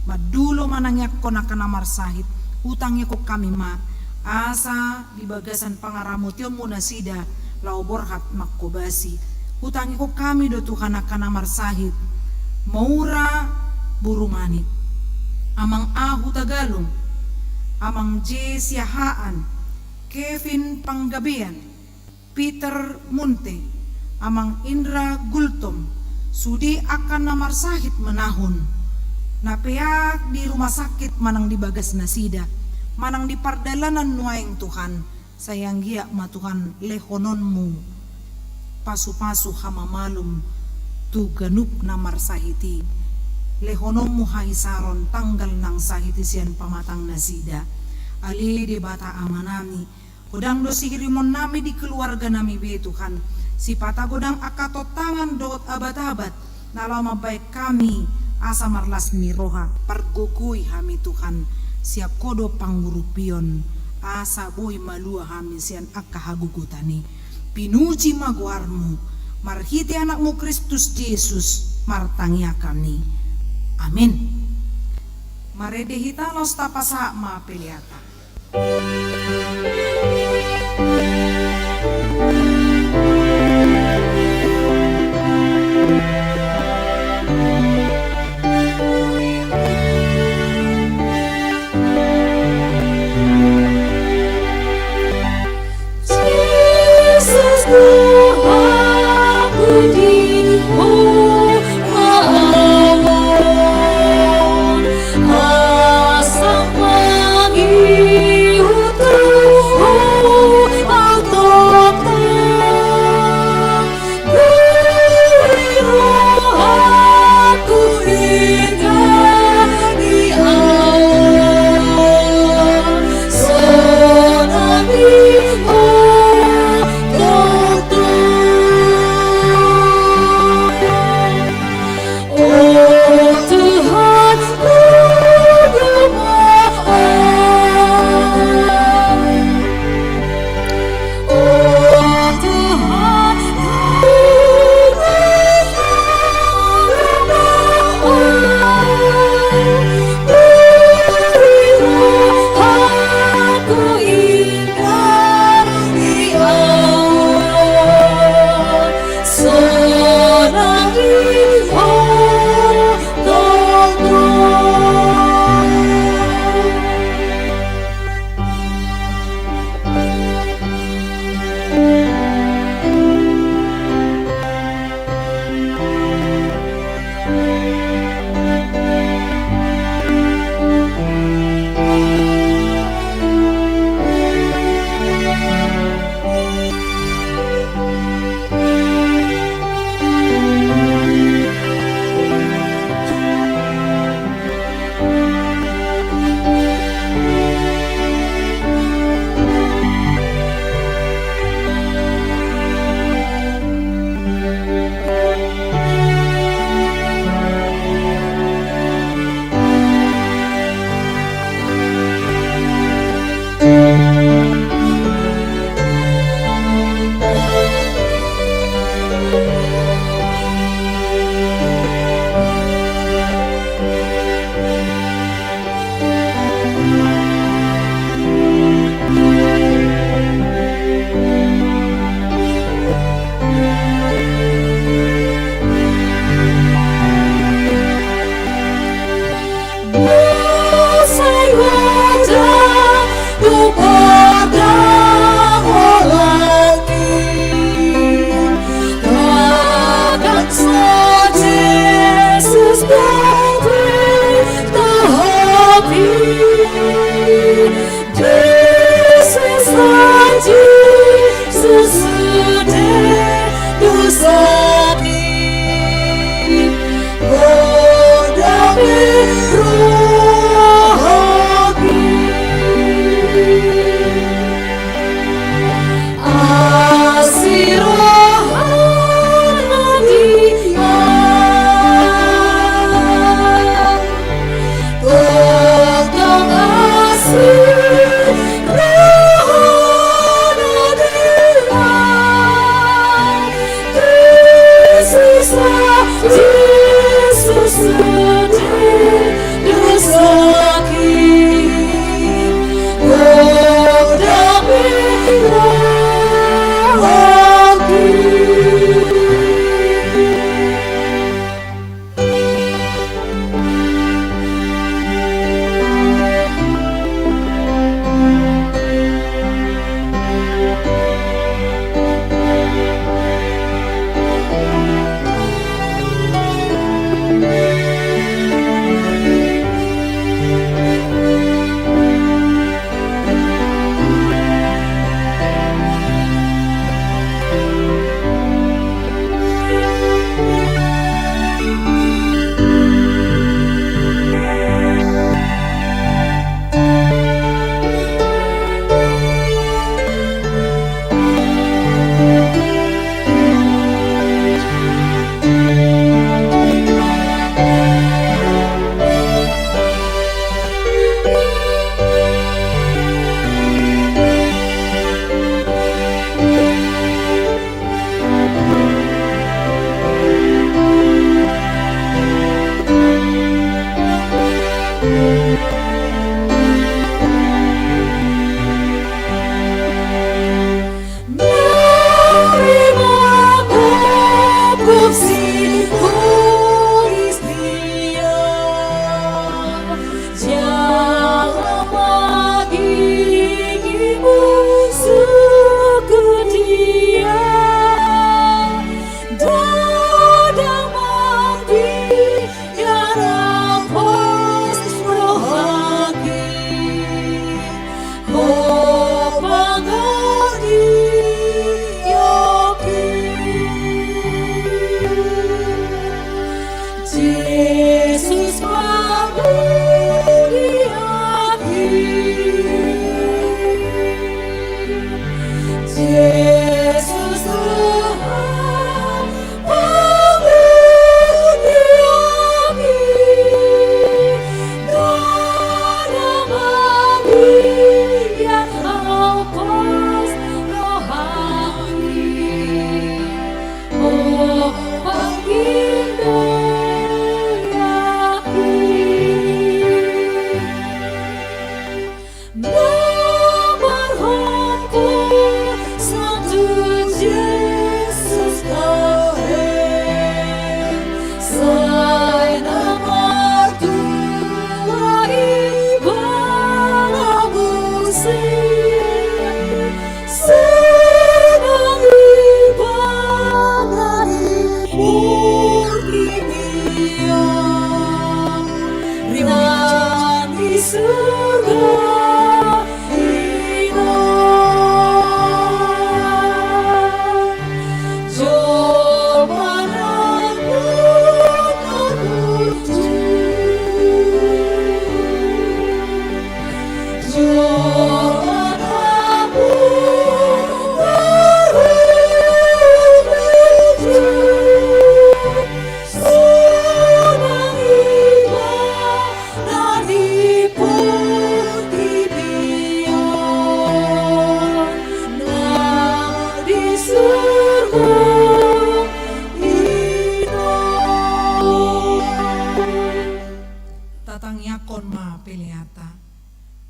madulo manangyak konakana marsahit utangnya ko kami ma asa di bagasan pangaramu tio munasida lau borhat makkobasi utangnya ko kami do Tuhan akana marsahit maura burumanit amang ahu Tagalong amang J Siahaan Kevin Panggabean Peter Munte, amang Indra Gultom, sudi akan namar sahit menahun. Napeak di rumah sakit manang di bagas nasida, manang di pardalanan nuaing Tuhan, sayang gia ma Tuhan lehononmu, pasu-pasu hama malum, tu ganup namar sahiti, lehononmu haisaron tanggal nang sahiti sian pamatang nasida, ali di bata amanami. Godang do sihirimon nami di keluarga nami be Tuhan si pata godang akato tangan dot abat-abat nalama baik kami asa marlas miroha pargugui hami Tuhan siap kodo panggurupion asa boy malua hami sian akka hagugutani pinuji maguarmu marhiti anakmu Kristus Yesus martangya kami amin marede hitalos tapasa ma peliata Aku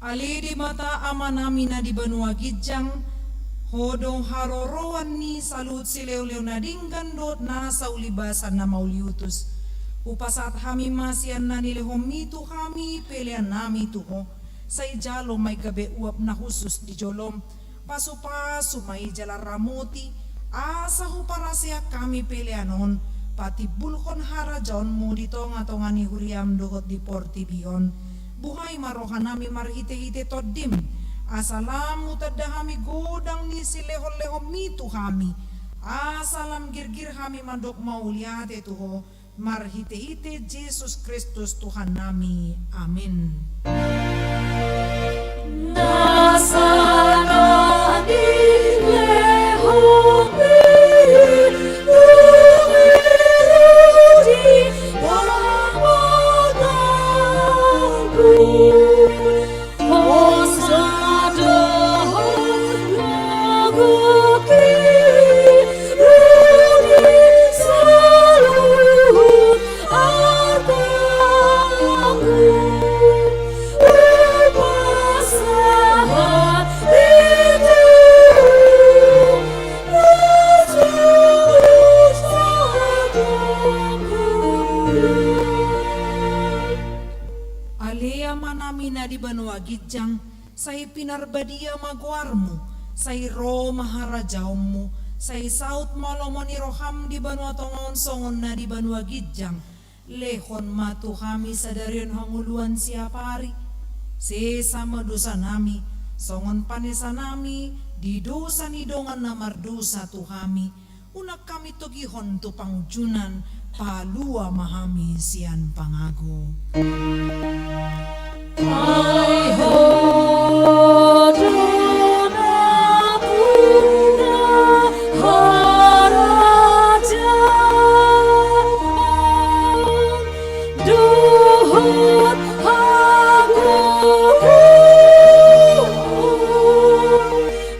Ali di mata amanami na di banua gijang, hodong haroroan ni salut sileu-leu na dinggandot na sa ulibasan na mauliutus. Upasat kami masian na nilehom itu kami pelian nami tuho. Sa ijalo may gabe uap na husus di jolom. Pasu-pasu may jala ramuti. Asa ho para siya kami pelianon. Pati bulkon harajon mo dito nga tongan ni huriam dohot di portibion. Buhay marohan nami marhite-hite todim. Asalamu tadahami godang ni silehon-lehon mitu kami. Asalam girgir kami mandok mauliate tuho. Marhite-hite Jesus Kristus Tuhan nami. Amin. Nasana di di banua gijang, say pinarbadia magwarmu, say ro maharajaumu, say saut malomoni roham di banua tongon songon na di banua gijang, lehon matu kami sadarion hanguluan siapari, sesama dosa nami, songon panesa nami, di dosa ni dongan namar dosa tu kami, unak kami togihon tu pangujunan, palua mahami sian pangago. Ai ho dona puna haraja duhut haguku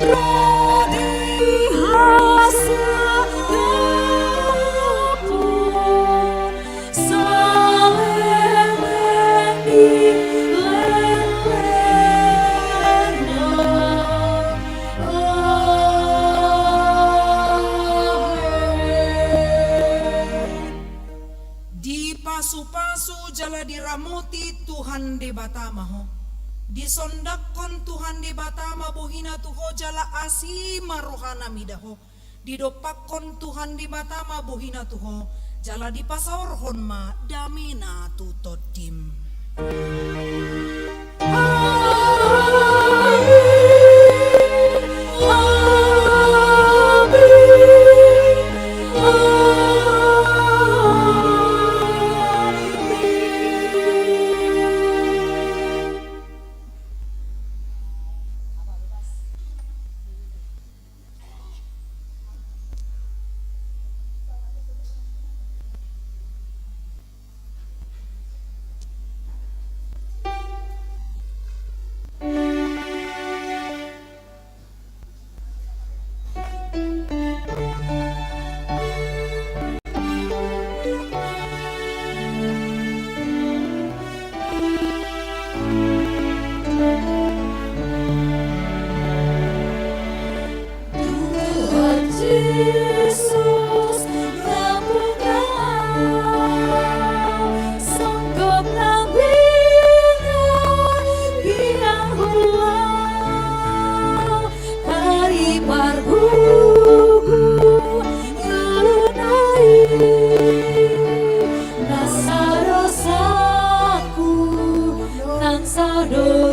rodi hasa dapun saleh pasu-pasu jala diramuti Tuhan de batama ho. Disondakon Tuhan de batama bohina tuho jala asima rohana midaho. Didopakon Tuhan de batama bohina tuho jala dipasaorhon ma damina tutodim. Nasaro saku, nansado